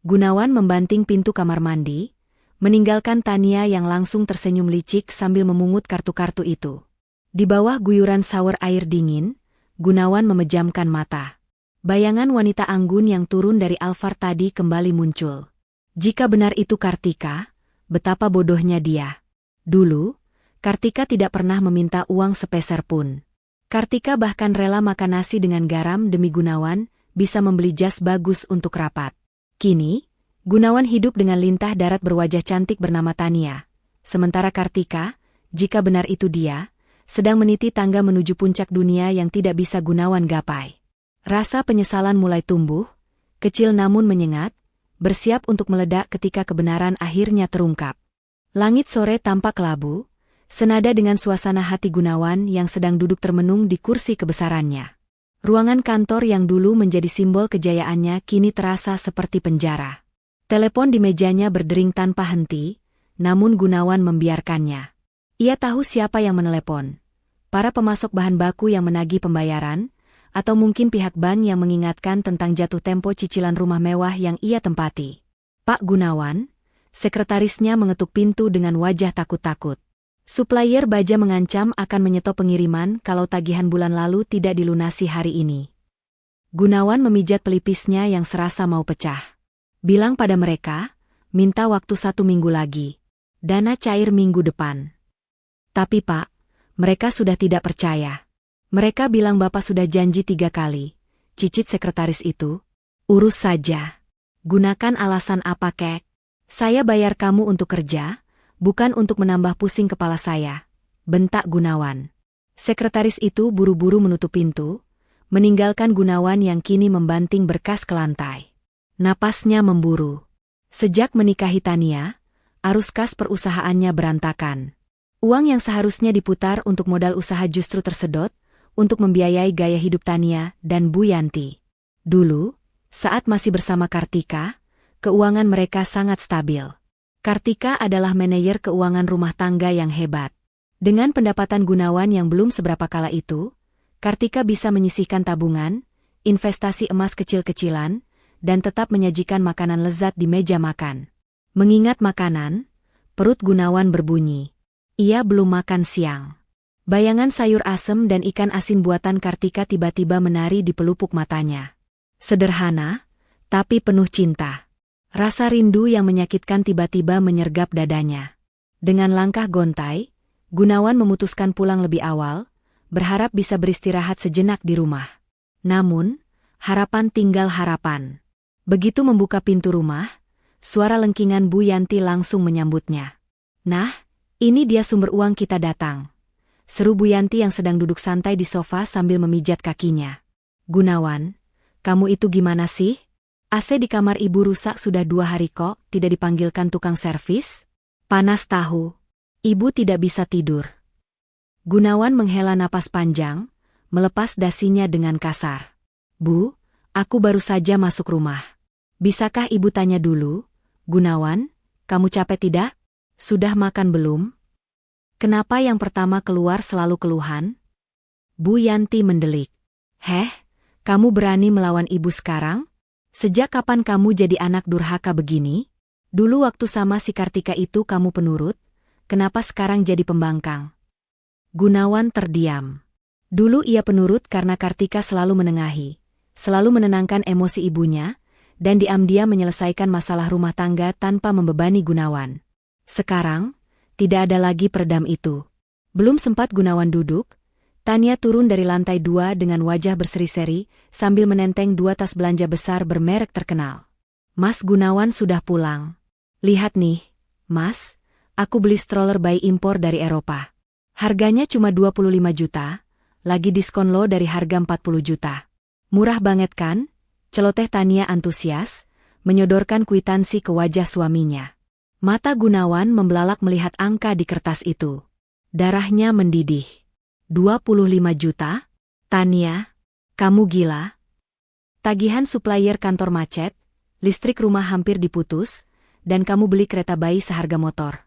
Gunawan membanting pintu kamar mandi, meninggalkan Tania yang langsung tersenyum licik sambil memungut kartu-kartu itu. Di bawah guyuran shower air dingin, Gunawan memejamkan mata. Bayangan wanita anggun yang turun dari Alphard tadi kembali muncul. Jika benar itu Kartika, betapa bodohnya dia. Dulu, Kartika tidak pernah meminta uang sepeser pun. Kartika bahkan rela makan nasi dengan garam demi Gunawan bisa membeli jas bagus untuk rapat. Kini, Gunawan hidup dengan lintah darat berwajah cantik bernama Tania. Sementara Kartika, jika benar itu dia, sedang meniti tangga menuju puncak dunia yang tidak bisa Gunawan gapai. Rasa penyesalan mulai tumbuh, kecil namun menyengat, bersiap untuk meledak ketika kebenaran akhirnya terungkap. Langit sore tampak labu, senada dengan suasana hati Gunawan yang sedang duduk termenung di kursi kebesarannya. Ruangan kantor yang dulu menjadi simbol kejayaannya kini terasa seperti penjara. Telepon di mejanya berdering tanpa henti, namun Gunawan membiarkannya. Ia tahu siapa yang menelepon. Para pemasok bahan baku yang menagih pembayaran, atau mungkin pihak bank yang mengingatkan tentang jatuh tempo cicilan rumah mewah yang ia tempati. Pak Gunawan, sekretarisnya mengetuk pintu dengan wajah takut-takut. Supplier baja mengancam akan menyetop pengiriman kalau tagihan bulan lalu tidak dilunasi hari ini. Gunawan memijat pelipisnya yang serasa mau pecah. Bilang pada mereka, minta waktu 1 minggu lagi. Dana cair minggu depan. Tapi Pak, mereka sudah tidak percaya. Mereka bilang Bapak sudah janji 3 kali. Cicit sekretaris itu. Urus saja. Gunakan alasan apa kek? Saya bayar kamu untuk kerja, bukan untuk menambah pusing kepala saya, bentak Gunawan. Sekretaris itu buru-buru menutup pintu, meninggalkan Gunawan yang kini membanting berkas ke lantai. Napasnya memburu. Sejak menikahi Tania, arus kas perusahaannya berantakan. Uang yang seharusnya diputar untuk modal usaha justru tersedot, untuk membiayai gaya hidup Tania dan Bu Yanti. Dulu, saat masih bersama Kartika, keuangan mereka sangat stabil. Kartika adalah manajer keuangan rumah tangga yang hebat. Dengan pendapatan Gunawan yang belum seberapa kala itu, Kartika bisa menyisihkan tabungan, investasi emas kecil-kecilan, dan tetap menyajikan makanan lezat di meja makan. Mengingat makanan, perut Gunawan berbunyi. Ia belum makan siang. Bayangan sayur asem dan ikan asin buatan Kartika tiba-tiba menari di pelupuk matanya. Sederhana, tapi penuh cinta. Rasa rindu yang menyakitkan tiba-tiba menyergap dadanya. Dengan langkah gontai, Gunawan memutuskan pulang lebih awal, berharap bisa beristirahat sejenak di rumah. Namun, harapan tinggal harapan. Begitu membuka pintu rumah, suara lengkingan Bu Yanti langsung menyambutnya. Nah, ini dia sumber uang kita datang. Seru Bu Yanti yang sedang duduk santai di sofa sambil memijat kakinya. Gunawan, kamu itu gimana sih? AC di kamar ibu rusak sudah 2 hari kok, tidak dipanggilkan tukang servis? Panas tahu. Ibu tidak bisa tidur. Gunawan menghela napas panjang, melepas dasinya dengan kasar. Bu, aku baru saja masuk rumah. Bisakah ibu tanya dulu? Gunawan, kamu capek tidak? Sudah makan belum? Kenapa yang pertama keluar selalu keluhan? Bu Yanti mendelik. Heh, kamu berani melawan ibu sekarang? Sejak kapan kamu jadi anak durhaka begini? Dulu waktu sama si Kartika itu kamu penurut, kenapa sekarang jadi pembangkang? Gunawan terdiam. Dulu ia penurut karena Kartika selalu menengahi, selalu menenangkan emosi ibunya, dan diam-diam menyelesaikan masalah rumah tangga tanpa membebani Gunawan. Sekarang, tidak ada lagi peredam itu. Belum sempat Gunawan duduk, Tania turun dari lantai 2 dengan wajah berseri-seri sambil menenteng 2 tas belanja besar bermerek terkenal. Mas Gunawan sudah pulang. Lihat nih, Mas, aku beli stroller bayi impor dari Eropa. Harganya cuma 25 juta, lagi diskon lo dari harga 40 juta. Murah banget kan? Celoteh Tania antusias, menyodorkan kwitansi ke wajah suaminya. Mata Gunawan membelalak melihat angka di kertas itu. Darahnya mendidih. 25 juta? Tania, kamu gila? Tagihan supplier kantor macet, listrik rumah hampir diputus, dan kamu beli kereta bayi seharga motor.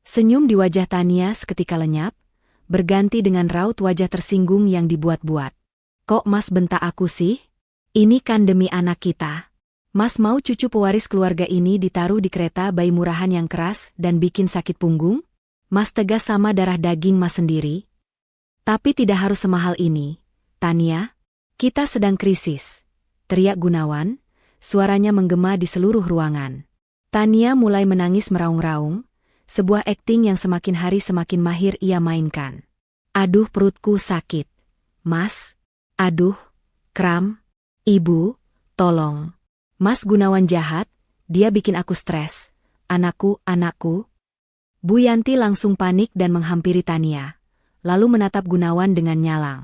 Senyum di wajah Tania seketika lenyap, berganti dengan raut wajah tersinggung yang dibuat-buat. Kok Mas bentak aku sih? Ini kan demi anak kita. Mas mau cucu pewaris keluarga ini ditaruh di kereta bayi murahan yang keras dan bikin sakit punggung? Mas tegas sama darah daging Mas sendiri. Tapi tidak harus semahal ini, Tania. Kita sedang krisis, teriak Gunawan, suaranya menggema di seluruh ruangan. Tania mulai menangis meraung-raung, sebuah akting yang semakin hari semakin mahir ia mainkan. Aduh perutku sakit. Mas. Aduh. Kram. Ibu, tolong. Mas Gunawan jahat, dia bikin aku stres. Anakku. Bu Yanti langsung panik dan menghampiri Tania, lalu menatap Gunawan dengan nyalang.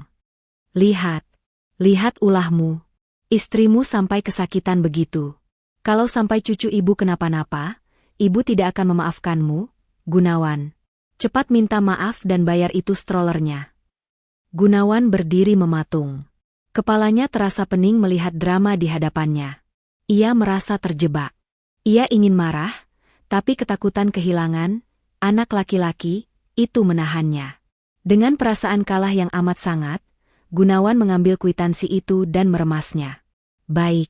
Lihat ulahmu. Istrimu sampai kesakitan begitu. Kalau sampai cucu ibu kenapa-napa, ibu tidak akan memaafkanmu, Gunawan. Cepat minta maaf dan bayar itu strollernya. Gunawan berdiri mematung. Kepalanya terasa pening melihat drama di hadapannya. Ia merasa terjebak. Ia ingin marah, tapi ketakutan kehilangan anak laki-laki itu menahannya. Dengan perasaan kalah yang amat sangat, Gunawan mengambil kwitansi itu dan meremasnya. Baik,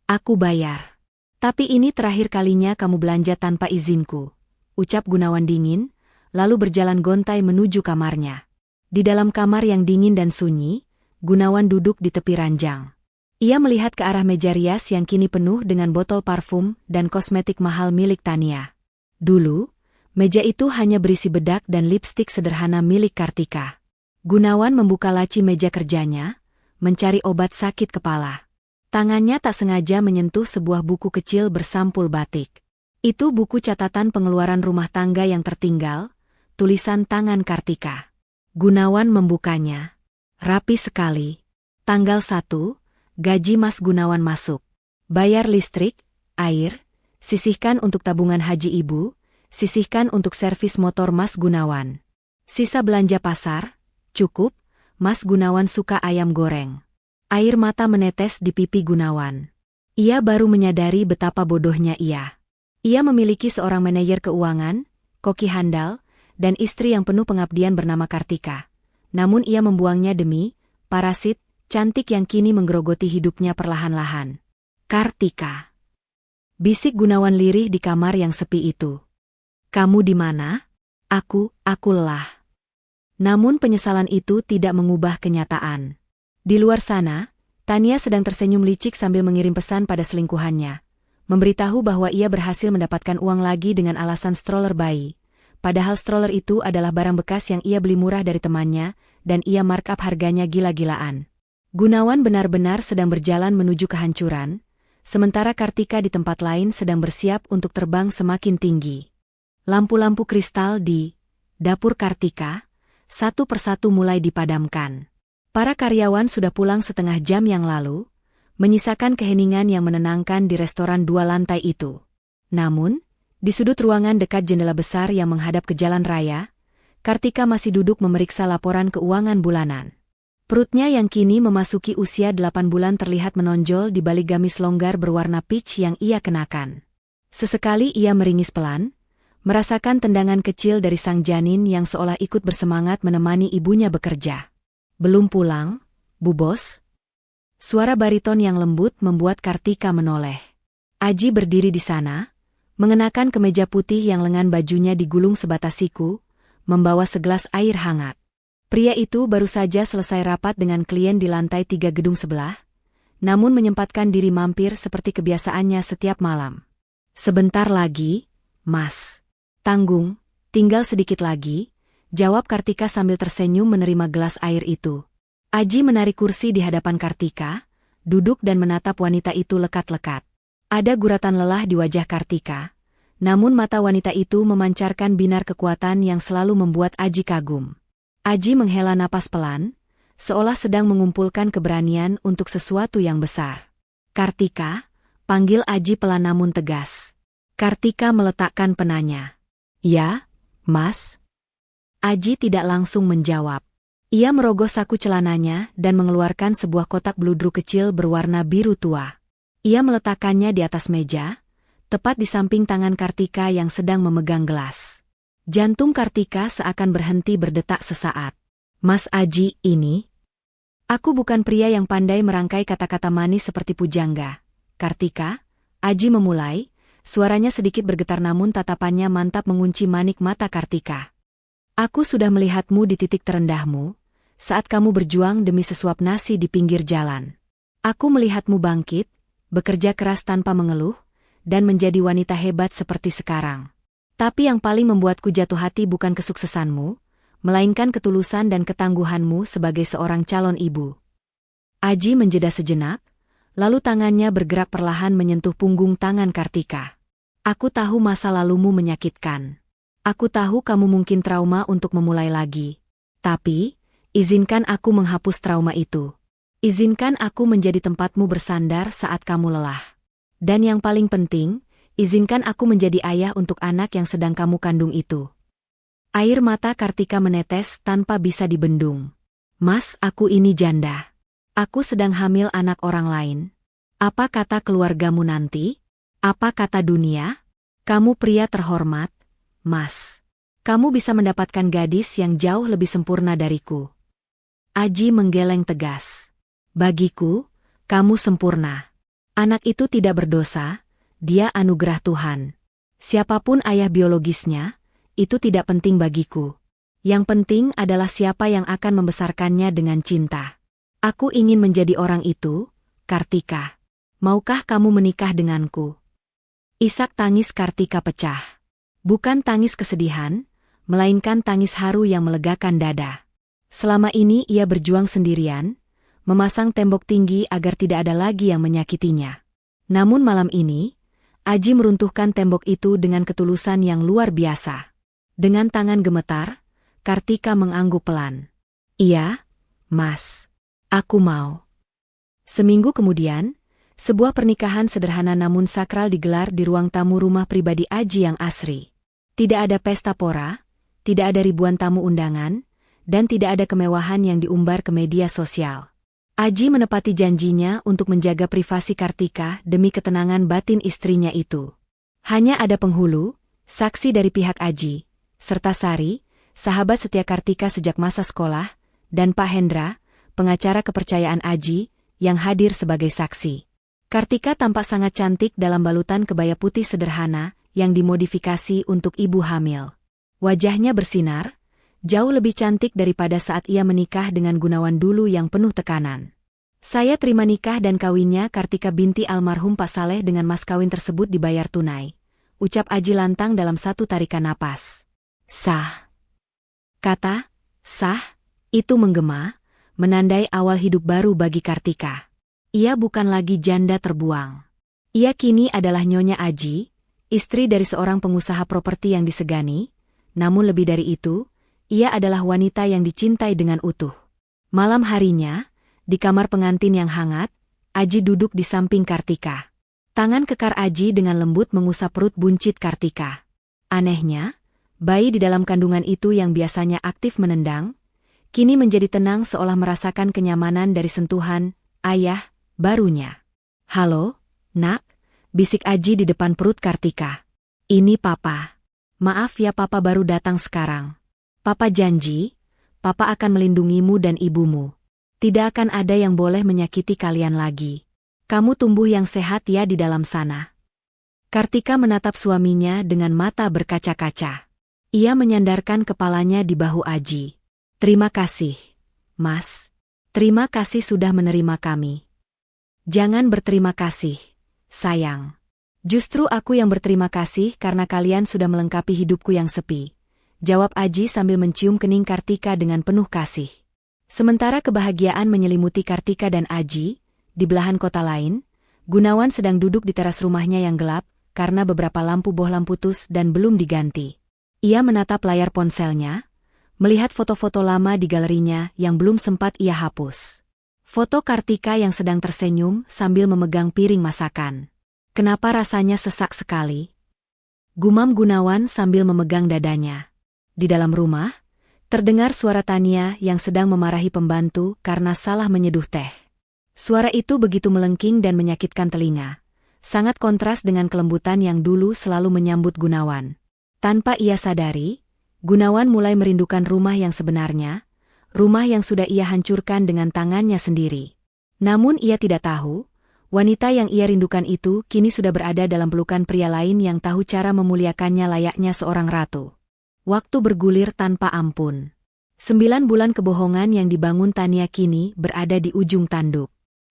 aku bayar. Tapi ini terakhir kalinya kamu belanja tanpa izinku, ucap Gunawan dingin, lalu berjalan gontai menuju kamarnya. Di dalam kamar yang dingin dan sunyi, Gunawan duduk di tepi ranjang. Ia melihat ke arah meja rias yang kini penuh dengan botol parfum dan kosmetik mahal milik Tania. Dulu, meja itu hanya berisi bedak dan lipstik sederhana milik Kartika. Gunawan membuka laci meja kerjanya, mencari obat sakit kepala. Tangannya tak sengaja menyentuh sebuah buku kecil bersampul batik. Itu buku catatan pengeluaran rumah tangga yang tertinggal, tulisan tangan Kartika. Gunawan membukanya. Rapi sekali. Tanggal 1, gaji Mas Gunawan masuk. Bayar listrik, air, sisihkan untuk tabungan haji ibu, sisihkan untuk servis motor Mas Gunawan. Sisa belanja pasar, cukup, Mas Gunawan suka ayam goreng. Air mata menetes di pipi Gunawan. Ia baru menyadari betapa bodohnya ia. Ia memiliki seorang manajer keuangan, koki handal, dan istri yang penuh pengabdian bernama Kartika. Namun ia membuangnya demi parasit cantik yang kini menggerogoti hidupnya perlahan-lahan. Kartika. Bisik Gunawan lirih di kamar yang sepi itu. Kamu di mana? Aku lelah. Namun penyesalan itu tidak mengubah kenyataan. Di luar sana, Tania sedang tersenyum licik sambil mengirim pesan pada selingkuhannya. Memberitahu bahwa ia berhasil mendapatkan uang lagi dengan alasan stroller bayi. Padahal stroller itu adalah barang bekas yang ia beli murah dari temannya, dan ia markup harganya gila-gilaan. Gunawan benar-benar sedang berjalan menuju kehancuran, sementara Kartika di tempat lain sedang bersiap untuk terbang semakin tinggi. Lampu-lampu kristal di dapur Kartika, satu persatu mulai dipadamkan. Para karyawan sudah pulang setengah jam yang lalu, menyisakan keheningan yang menenangkan di restoran 2 lantai itu. Namun, di sudut ruangan dekat jendela besar yang menghadap ke jalan raya, Kartika masih duduk memeriksa laporan keuangan bulanan. Perutnya yang kini memasuki usia 8 bulan terlihat menonjol di balik gamis longgar berwarna peach yang ia kenakan. Sesekali ia meringis pelan, merasakan tendangan kecil dari sang janin yang seolah ikut bersemangat menemani ibunya bekerja. Belum pulang, Bu Bos? Suara bariton yang lembut membuat Kartika menoleh. Aji berdiri di sana, mengenakan kemeja putih yang lengan bajunya digulung sebatas siku, membawa segelas air hangat. Pria itu baru saja selesai rapat dengan klien di lantai 3 gedung sebelah, namun menyempatkan diri mampir seperti kebiasaannya setiap malam. Sebentar lagi, Mas. Tanggung, tinggal sedikit lagi, jawab Kartika sambil tersenyum menerima gelas air itu. Aji menarik kursi di hadapan Kartika, duduk dan menatap wanita itu lekat-lekat. Ada guratan lelah di wajah Kartika, namun mata wanita itu memancarkan binar kekuatan yang selalu membuat Aji kagum. Aji menghela napas pelan, seolah sedang mengumpulkan keberanian untuk sesuatu yang besar. Kartika, panggil Aji pelan namun tegas. Kartika meletakkan penanya. Ya, Mas? Aji tidak langsung menjawab. Ia merogoh saku celananya dan mengeluarkan sebuah kotak bludru kecil berwarna biru tua. Ia meletakkannya di atas meja, tepat di samping tangan Kartika yang sedang memegang gelas. Jantung Kartika seakan berhenti berdetak sesaat. Mas Aji, ini? Aku bukan pria yang pandai merangkai kata-kata manis seperti pujangga. Kartika, Aji memulai, suaranya sedikit bergetar namun tatapannya mantap mengunci manik mata Kartika. Aku sudah melihatmu di titik terendahmu, saat kamu berjuang demi sesuap nasi di pinggir jalan. Aku melihatmu bangkit, bekerja keras tanpa mengeluh, dan menjadi wanita hebat seperti sekarang. Tapi yang paling membuatku jatuh hati bukan kesuksesanmu, melainkan ketulusan dan ketangguhanmu sebagai seorang calon ibu. Aji menjeda sejenak, lalu tangannya bergerak perlahan menyentuh punggung tangan Kartika. Aku tahu masa lalumu menyakitkan. Aku tahu kamu mungkin trauma untuk memulai lagi. Tapi, izinkan aku menghapus trauma itu. Izinkan aku menjadi tempatmu bersandar saat kamu lelah. Dan yang paling penting, izinkan aku menjadi ayah untuk anak yang sedang kamu kandung itu. Air mata Kartika menetes tanpa bisa dibendung. Mas, aku ini janda. Aku sedang hamil anak orang lain. Apa kata keluargamu nanti? Apa kata dunia? Kamu pria terhormat, Mas. Kamu bisa mendapatkan gadis yang jauh lebih sempurna dariku. Aji menggeleng tegas. Bagiku, kamu sempurna. Anak itu tidak berdosa, dia anugerah Tuhan. Siapapun ayah biologisnya, itu tidak penting bagiku. Yang penting adalah siapa yang akan membesarkannya dengan cinta. Aku ingin menjadi orang itu, Kartika. Maukah kamu menikah denganku? Isak tangis Kartika pecah. Bukan tangis kesedihan, melainkan tangis haru yang melegakan dada. Selama ini ia berjuang sendirian, memasang tembok tinggi agar tidak ada lagi yang menyakitinya. Namun malam ini, Aji meruntuhkan tembok itu dengan ketulusan yang luar biasa. Dengan tangan gemetar, Kartika mengangguk pelan. Iya, Mas. Aku mau. Seminggu kemudian, sebuah pernikahan sederhana namun sakral digelar di ruang tamu rumah pribadi Aji yang asri. Tidak ada pesta pora, tidak ada ribuan tamu undangan, dan tidak ada kemewahan yang diumbar ke media sosial. Aji menepati janjinya untuk menjaga privasi Kartika demi ketenangan batin istrinya itu. Hanya ada penghulu, saksi dari pihak Aji, serta Sari, sahabat setia Kartika sejak masa sekolah, dan Pak Hendra, pengacara kepercayaan Aji, yang hadir sebagai saksi. Kartika tampak sangat cantik dalam balutan kebaya putih sederhana yang dimodifikasi untuk ibu hamil. Wajahnya bersinar, jauh lebih cantik daripada saat ia menikah dengan Gunawan dulu yang penuh tekanan. Saya terima nikah dan kawinnya Kartika binti almarhum Pak Saleh dengan mas kawin tersebut dibayar tunai. Ucap Aji lantang dalam satu tarikan napas. Sah. Kata, sah, itu menggema, menandai awal hidup baru bagi Kartika. Ia bukan lagi janda terbuang. Ia kini adalah Nyonya Aji, istri dari seorang pengusaha properti yang disegani, namun lebih dari itu, ia adalah wanita yang dicintai dengan utuh. Malam harinya, di kamar pengantin yang hangat, Aji duduk di samping Kartika. Tangan kekar Aji dengan lembut mengusap perut buncit Kartika. Anehnya, bayi di dalam kandungan itu yang biasanya aktif menendang, kini menjadi tenang seolah merasakan kenyamanan dari sentuhan ayah barunya. Halo, nak, bisik Aji di depan perut Kartika. Ini papa. Maaf ya papa baru datang sekarang. Papa janji, papa akan melindungimu dan ibumu. Tidak akan ada yang boleh menyakiti kalian lagi. Kamu tumbuh yang sehat ya di dalam sana. Kartika menatap suaminya dengan mata berkaca-kaca. Ia menyandarkan kepalanya di bahu Aji. Terima kasih, Mas. Terima kasih sudah menerima kami. Jangan berterima kasih, sayang. Justru aku yang berterima kasih karena kalian sudah melengkapi hidupku yang sepi. Jawab Aji sambil mencium kening Kartika dengan penuh kasih. Sementara kebahagiaan menyelimuti Kartika dan Aji, di belahan kota lain, Gunawan sedang duduk di teras rumahnya yang gelap karena beberapa lampu bohlam putus dan belum diganti. Ia menatap layar ponselnya, melihat foto-foto lama di galerinya yang belum sempat ia hapus. Foto Kartika yang sedang tersenyum sambil memegang piring masakan. Kenapa rasanya sesak sekali? Gumam Gunawan sambil memegang dadanya. Di dalam rumah, terdengar suara Tania yang sedang memarahi pembantu karena salah menyeduh teh. Suara itu begitu melengking dan menyakitkan telinga. Sangat kontras dengan kelembutan yang dulu selalu menyambut Gunawan. Tanpa ia sadari, Gunawan mulai merindukan rumah yang sebenarnya, rumah yang sudah ia hancurkan dengan tangannya sendiri. Namun ia tidak tahu, wanita yang ia rindukan itu kini sudah berada dalam pelukan pria lain yang tahu cara memuliakannya layaknya seorang ratu. Waktu bergulir tanpa ampun. 9 bulan kebohongan yang dibangun Tania kini berada di ujung tanduk.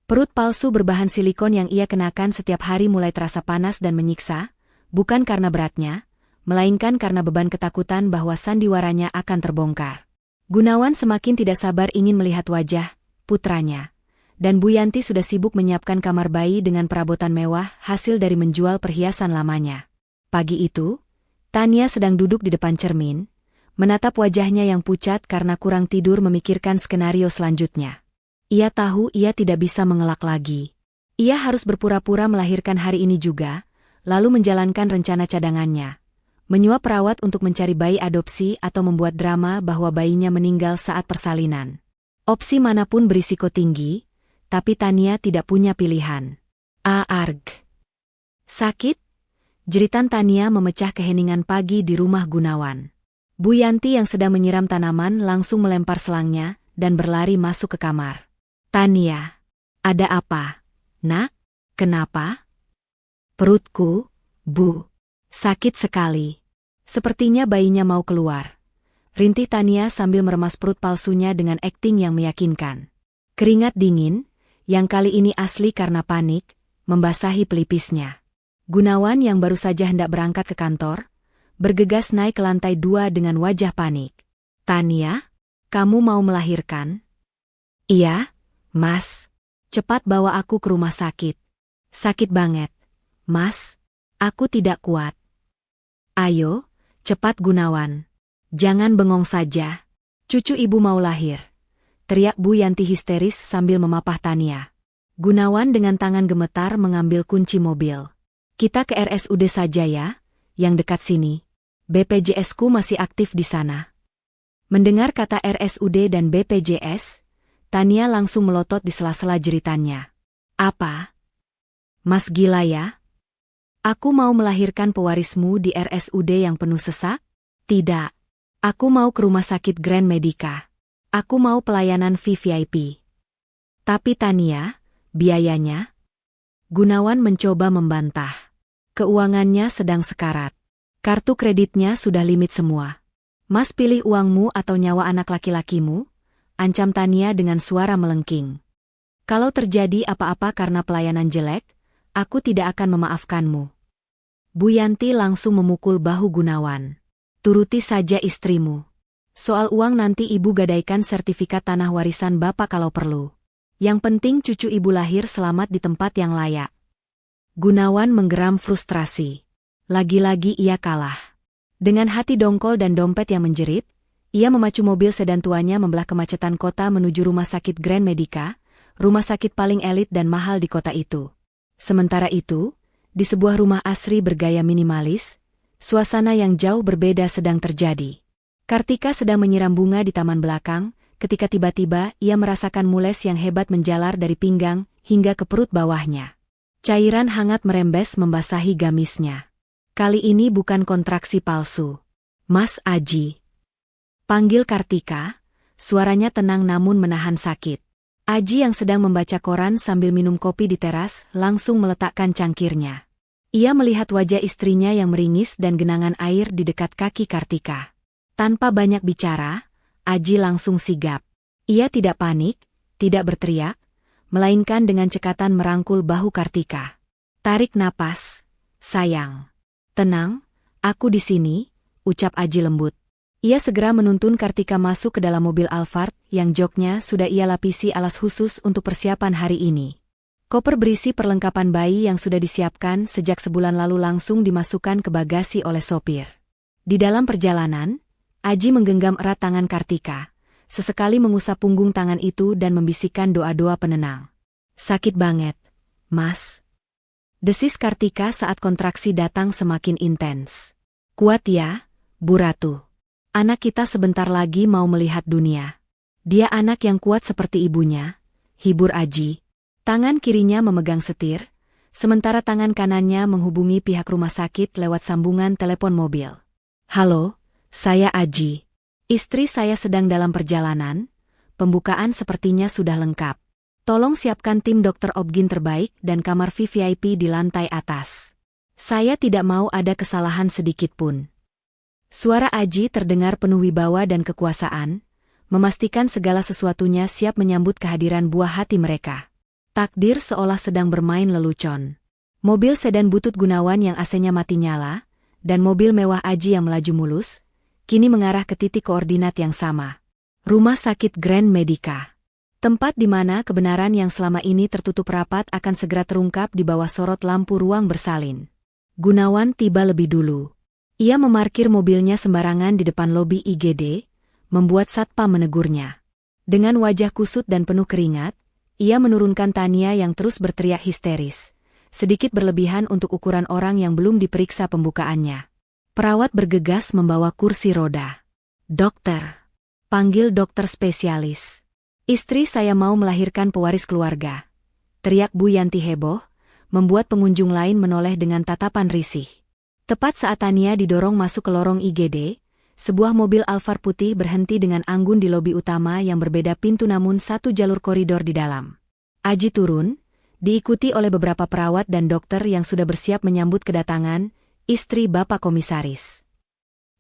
Perut palsu berbahan silikon yang ia kenakan setiap hari mulai terasa panas dan menyiksa, bukan karena beratnya, melainkan karena beban ketakutan bahwa sandiwaranya akan terbongkar. Gunawan semakin tidak sabar ingin melihat wajah putranya. Dan Bu Yanti sudah sibuk menyiapkan kamar bayi dengan perabotan mewah hasil dari menjual perhiasan lamanya. Pagi itu, Tania sedang duduk di depan cermin, menatap wajahnya yang pucat karena kurang tidur memikirkan skenario selanjutnya. Ia tahu ia tidak bisa mengelak lagi. Ia harus berpura-pura melahirkan hari ini juga, lalu menjalankan rencana cadangannya. Menyuap perawat untuk mencari bayi adopsi atau membuat drama bahwa bayinya meninggal saat persalinan. Opsi manapun berisiko tinggi, tapi Tania tidak punya pilihan. Arg. Sakit? Jeritan Tania memecah keheningan pagi di rumah Gunawan. Bu Yanti yang sedang menyiram tanaman langsung melempar selangnya dan berlari masuk ke kamar. Tania, ada apa? Nak, kenapa? Perutku, Bu, sakit sekali. Sepertinya bayinya mau keluar. Rintih Tania sambil meremas perut palsunya dengan akting yang meyakinkan. Keringat dingin, yang kali ini asli karena panik, membasahi pelipisnya. Gunawan yang baru saja hendak berangkat ke kantor, bergegas naik ke lantai 2 dengan wajah panik. Tania, kamu mau melahirkan? Iya, Mas. Cepat bawa aku ke rumah sakit. Sakit banget. Mas, aku tidak kuat. Ayo, cepat Gunawan. Jangan bengong saja. Cucu ibu mau lahir. Teriak Bu Yanti histeris sambil memapah Tania. Gunawan dengan tangan gemetar mengambil kunci mobil. Kita ke RSUD saja ya, yang dekat sini. BPJS-ku masih aktif di sana. Mendengar kata RSUD dan BPJS, Tania langsung melotot di sela-sela jeritannya. Apa? Mas gila ya? Aku mau melahirkan pewarismu di RSUD yang penuh sesak? Tidak. Aku mau ke rumah sakit Grand Medica. Aku mau pelayanan VVIP. Tapi Tania, biayanya? Gunawan mencoba membantah. Keuangannya sedang sekarat. Kartu kreditnya sudah limit semua. Mas pilih uangmu atau nyawa anak laki-lakimu? Ancam Tania dengan suara melengking. Kalau terjadi apa-apa karena pelayanan jelek, aku tidak akan memaafkanmu. Bu Yanti langsung memukul bahu Gunawan. Turuti saja istrimu. Soal uang nanti ibu gadaikan sertifikat tanah warisan bapak kalau perlu. Yang penting cucu ibu lahir selamat di tempat yang layak. Gunawan menggeram frustrasi. Lagi-lagi ia kalah. Dengan hati dongkol dan dompet yang menjerit, ia memacu mobil sedan tuanya membelah kemacetan kota menuju rumah sakit Grand Medica, rumah sakit paling elit dan mahal di kota itu. Sementara itu, di sebuah rumah asri bergaya minimalis, suasana yang jauh berbeda sedang terjadi. Kartika sedang menyiram bunga di taman belakang, ketika tiba-tiba ia merasakan mules yang hebat menjalar dari pinggang hingga ke perut bawahnya. Cairan hangat merembes membasahi gamisnya. Kali ini bukan kontraksi palsu. Mas Aji. Panggil Kartika, suaranya tenang namun menahan sakit. Aji yang sedang membaca koran sambil minum kopi di teras langsung meletakkan cangkirnya. Ia melihat wajah istrinya yang meringis dan genangan air di dekat kaki Kartika. Tanpa banyak bicara, Aji langsung sigap. Ia tidak panik, tidak berteriak, melainkan dengan cekatan merangkul bahu Kartika. Tarik napas, sayang. Tenang, aku di sini, ucap Aji lembut. Ia segera menuntun Kartika masuk ke dalam mobil Alphard yang joknya sudah ia lapisi alas khusus untuk persiapan hari ini. Koper berisi perlengkapan bayi yang sudah disiapkan sejak sebulan lalu langsung dimasukkan ke bagasi oleh sopir. Di dalam perjalanan, Aji menggenggam erat tangan Kartika, sesekali mengusap punggung tangan itu dan membisikkan doa-doa penenang. Sakit banget, Mas. Desis Kartika saat kontraksi datang semakin intens. Kuat ya, Bu Ratu. Anak kita sebentar lagi mau melihat dunia. Dia anak yang kuat seperti ibunya, hibur Aji. Tangan kirinya memegang setir, sementara tangan kanannya menghubungi pihak rumah sakit lewat sambungan telepon mobil. Halo, Saya Aji. Istri saya sedang dalam perjalanan. Pembukaan sepertinya sudah lengkap. Tolong siapkan tim dokter Obgyn terbaik dan kamar VVIP di lantai atas. Saya tidak mau ada kesalahan sedikit pun. Suara Aji terdengar penuh wibawa dan kekuasaan, memastikan segala sesuatunya siap menyambut kehadiran buah hati mereka. Takdir seolah sedang bermain lelucon. Mobil sedan butut Gunawan yang AC-nya mati nyala, dan mobil mewah Aji yang melaju mulus, kini mengarah ke titik koordinat yang sama. Rumah sakit Grand Medica. Tempat di mana kebenaran yang selama ini tertutup rapat akan segera terungkap di bawah sorot lampu ruang bersalin. Gunawan tiba lebih dulu. Ia memarkir mobilnya sembarangan di depan lobi IGD, membuat satpam menegurnya. Dengan wajah kusut dan penuh keringat, ia menurunkan Tania yang terus berteriak histeris, sedikit berlebihan untuk ukuran orang yang belum diperiksa pembukaannya. Perawat bergegas membawa kursi roda. Dokter. Panggil dokter spesialis. Istri saya mau melahirkan pewaris keluarga. Teriak Bu Yanti heboh, membuat pengunjung lain menoleh dengan tatapan risih. Tepat saat Tania didorong masuk ke lorong IGD, sebuah mobil Alphard putih berhenti dengan anggun di lobi utama yang berbeda pintu namun satu jalur koridor di dalam. Aji turun, diikuti oleh beberapa perawat dan dokter yang sudah bersiap menyambut kedatangan istri Bapak Komisaris.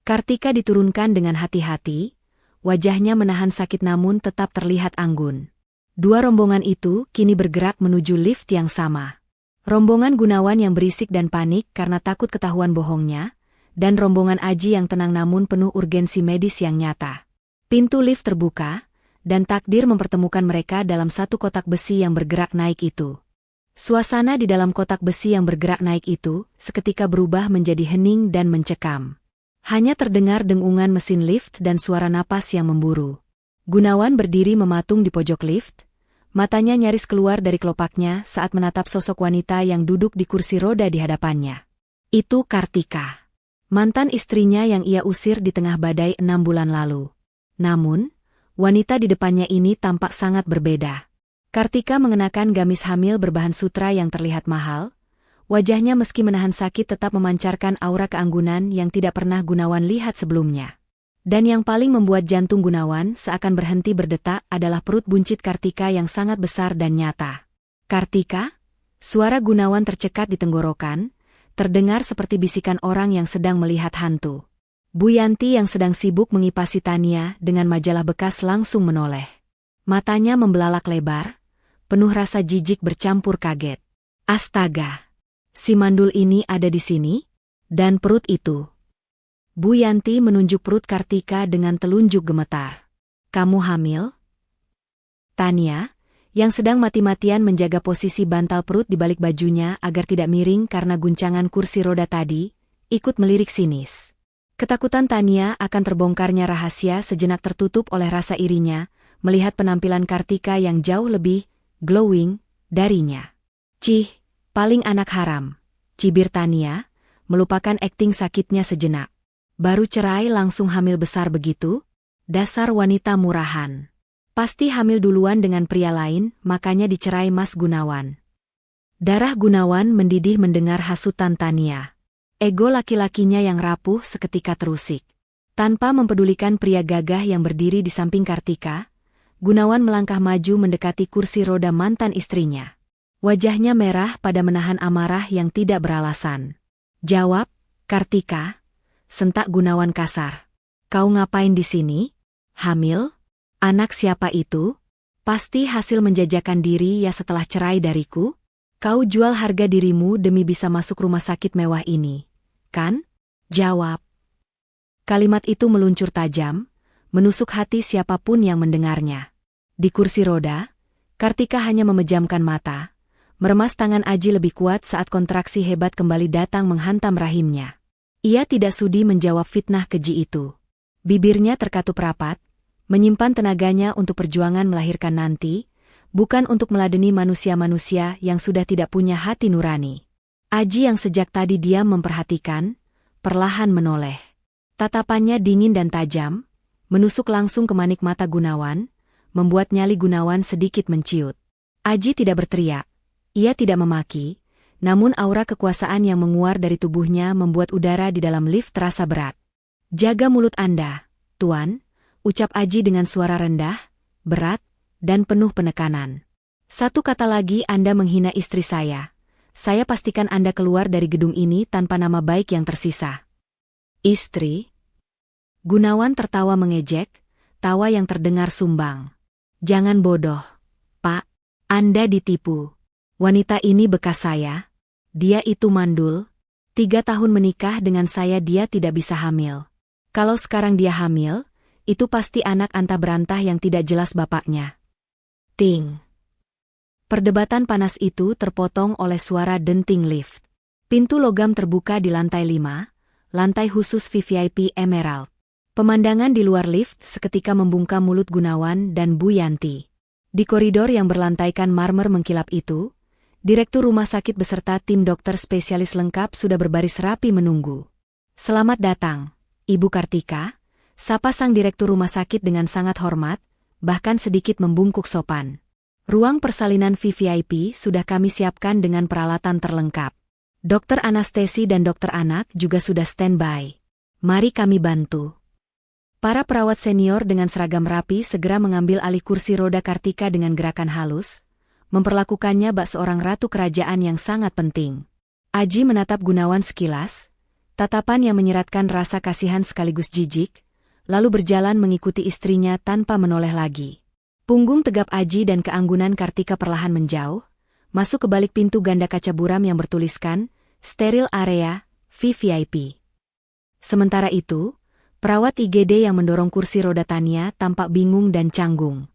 Kartika diturunkan dengan hati-hati, wajahnya menahan sakit namun tetap terlihat anggun. Dua rombongan itu kini bergerak menuju lift yang sama. Rombongan Gunawan yang berisik dan panik karena takut ketahuan bohongnya, dan rombongan Aji yang tenang namun penuh urgensi medis yang nyata. Pintu lift terbuka, dan takdir mempertemukan mereka dalam satu kotak besi yang bergerak naik itu. Suasana di dalam kotak besi yang bergerak naik itu seketika berubah menjadi hening dan mencekam. Hanya terdengar dengungan mesin lift dan suara napas yang memburu. Gunawan berdiri mematung di pojok lift, matanya nyaris keluar dari kelopaknya saat menatap sosok wanita yang duduk di kursi roda di hadapannya. Itu Kartika, mantan istrinya yang ia usir di tengah badai 6 bulan lalu. Namun, wanita di depannya ini tampak sangat berbeda. Kartika mengenakan gamis hamil berbahan sutra yang terlihat mahal. Wajahnya meski menahan sakit tetap memancarkan aura keanggunan yang tidak pernah Gunawan lihat sebelumnya. Dan yang paling membuat jantung Gunawan seakan berhenti berdetak adalah perut buncit Kartika yang sangat besar dan nyata. Kartika? Suara Gunawan tercekat di tenggorokan, terdengar seperti bisikan orang yang sedang melihat hantu. Bu Yanti yang sedang sibuk mengipasi Tania dengan majalah bekas langsung menoleh. Matanya membelalak lebar, penuh rasa jijik bercampur kaget. Astaga! Si mandul ini ada di sini? Dan perut itu. Bu Yanti menunjuk perut Kartika dengan telunjuk gemetar. Kamu hamil? Tania, yang sedang mati-matian menjaga posisi bantal perut di balik bajunya agar tidak miring karena guncangan kursi roda tadi, ikut melirik sinis. Ketakutan Tania akan terbongkarnya rahasia sejenak tertutup oleh rasa irinya, melihat penampilan Kartika yang jauh lebih glowing darinya. Cih! Paling anak haram, cibir Tania, melupakan akting sakitnya sejenak. Baru cerai langsung hamil besar begitu? Dasar wanita murahan. Pasti hamil duluan dengan pria lain, makanya dicerai Mas Gunawan. Darah Gunawan mendidih mendengar hasutan Tania. Ego laki-lakinya yang rapuh seketika terusik. Tanpa mempedulikan pria gagah yang berdiri di samping Kartika, Gunawan melangkah maju mendekati kursi roda mantan istrinya. Wajahnya merah pada menahan amarah yang tidak beralasan. Jawab, Kartika, sentak Gunawan kasar. Kau ngapain di sini? Hamil? Anak siapa itu? Pasti hasil menjajakan diri ya setelah cerai dariku? Kau jual harga dirimu demi bisa masuk rumah sakit mewah ini, kan? Jawab. Kalimat itu meluncur tajam, menusuk hati siapapun yang mendengarnya. Di kursi roda, Kartika hanya memejamkan mata. Meremas tangan Aji lebih kuat saat kontraksi hebat kembali datang menghantam rahimnya. Ia tidak sudi menjawab fitnah keji itu. Bibirnya terkatup rapat, menyimpan tenaganya untuk perjuangan melahirkan nanti, bukan untuk meladeni manusia-manusia yang sudah tidak punya hati nurani. Aji yang sejak tadi diam memperhatikan, perlahan menoleh. Tatapannya dingin dan tajam, menusuk langsung ke manik mata Gunawan, membuat nyali Gunawan sedikit menciut. Aji tidak berteriak. Ia tidak memaki, namun aura kekuasaan yang menguar dari tubuhnya membuat udara di dalam lift terasa berat. Jaga mulut Anda, Tuan, ucap Aji dengan suara rendah, berat, dan penuh penekanan. Satu kata lagi Anda menghina istri saya. Saya pastikan Anda keluar dari gedung ini tanpa nama baik yang tersisa. Istri? Gunawan tertawa mengejek, tawa yang terdengar sumbang. Jangan bodoh, Pak. Anda ditipu. Wanita ini bekas saya. Dia itu mandul. 3 tahun menikah dengan saya dia tidak bisa hamil. Kalau sekarang dia hamil, itu pasti anak antah berantah yang tidak jelas bapaknya. Ting. Perdebatan panas itu terpotong oleh suara denting lift. Pintu logam terbuka di lantai 5, lantai khusus VVIP Emerald. Pemandangan di luar lift seketika membungkam mulut Gunawan dan Bu Yanti. Di koridor yang berlantaikan marmer mengkilap itu, Direktur rumah sakit beserta tim dokter spesialis lengkap sudah berbaris rapi menunggu. Selamat datang, Ibu Kartika, sapa sang direktur rumah sakit dengan sangat hormat, bahkan sedikit membungkuk sopan. Ruang persalinan VVIP sudah kami siapkan dengan peralatan terlengkap. Dokter anestesi dan dokter anak juga sudah standby. Mari kami bantu. Para perawat senior dengan seragam rapi segera mengambil alih kursi roda Kartika dengan gerakan halus, memperlakukannya bak seorang ratu kerajaan yang sangat penting. Aji menatap Gunawan sekilas, tatapan yang menyeratkan rasa kasihan sekaligus jijik, lalu berjalan mengikuti istrinya tanpa menoleh lagi. Punggung tegap Aji dan keanggunan Kartika perlahan menjauh, masuk ke balik pintu ganda kaca buram yang bertuliskan, Steril Area, VVIP. Sementara itu, perawat IGD yang mendorong kursi roda Tania tampak bingung dan canggung.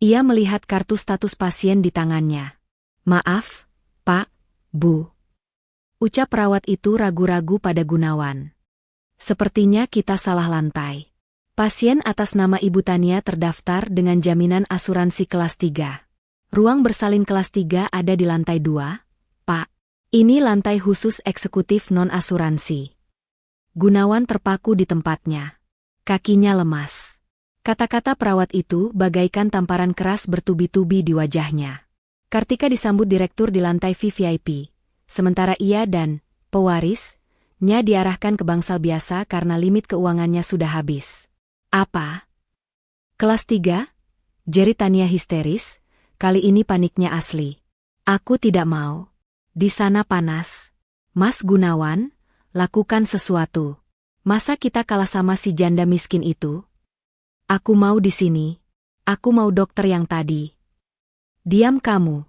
Ia melihat kartu status pasien di tangannya. Maaf, Pak, Bu. Ucap perawat itu ragu-ragu pada Gunawan. Sepertinya kita salah lantai. Pasien atas nama Ibu Tania terdaftar dengan jaminan asuransi kelas 3. Ruang bersalin kelas 3 ada di lantai 2, Pak. Ini lantai khusus eksekutif non-asuransi. Gunawan terpaku di tempatnya. Kakinya lemas. Kata-kata perawat itu bagaikan tamparan keras bertubi-tubi di wajahnya. Kartika disambut direktur di lantai VVIP, sementara ia dan pewarisnya diarahkan ke bangsal biasa karena limit keuangannya sudah habis. Apa? Kelas 3? Jerit Tania histeris, kali ini paniknya asli. Aku tidak mau. Di sana panas. Mas Gunawan, lakukan sesuatu. Masa kita kalah sama si janda miskin itu? Aku mau di sini. Aku mau dokter yang tadi. Diam kamu.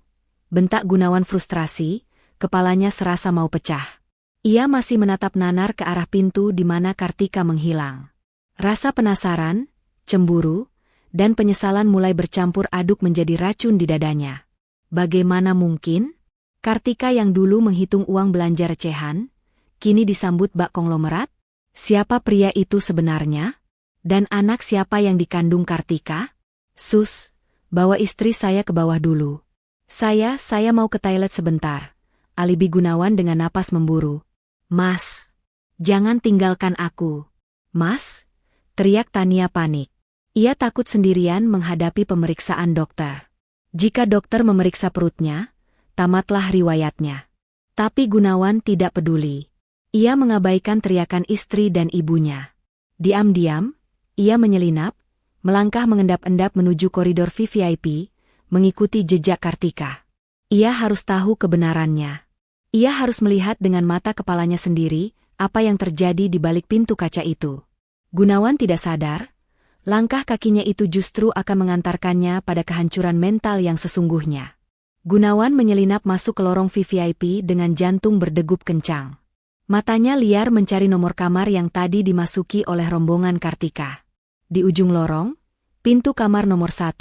Bentak Gunawan frustrasi, kepalanya serasa mau pecah. Ia masih menatap nanar ke arah pintu di mana Kartika menghilang. Rasa penasaran, cemburu, dan penyesalan mulai bercampur aduk menjadi racun di dadanya. Bagaimana mungkin? Kartika yang dulu menghitung uang belanja recehan, kini disambut bak konglomerat? Siapa pria itu sebenarnya? Dan anak siapa yang dikandung Kartika? Sus, bawa istri saya ke bawah dulu. Saya mau ke toilet sebentar. Alibi Gunawan dengan napas memburu. Mas, jangan tinggalkan aku. Mas, teriak Tania panik. Ia takut sendirian menghadapi pemeriksaan dokter. Jika dokter memeriksa perutnya, tamatlah riwayatnya. Tapi Gunawan tidak peduli. Ia mengabaikan teriakan istri dan ibunya. Diam-diam, ia menyelinap, melangkah mengendap-endap menuju koridor VVIP, mengikuti jejak Kartika. Ia harus tahu kebenarannya. Ia harus melihat dengan mata kepalanya sendiri apa yang terjadi di balik pintu kaca itu. Gunawan tidak sadar, langkah kakinya itu justru akan mengantarkannya pada kehancuran mental yang sesungguhnya. Gunawan menyelinap masuk ke lorong VVIP dengan jantung berdegup kencang. Matanya liar mencari nomor kamar yang tadi dimasuki oleh rombongan Kartika. Di ujung lorong, pintu kamar nomor 1,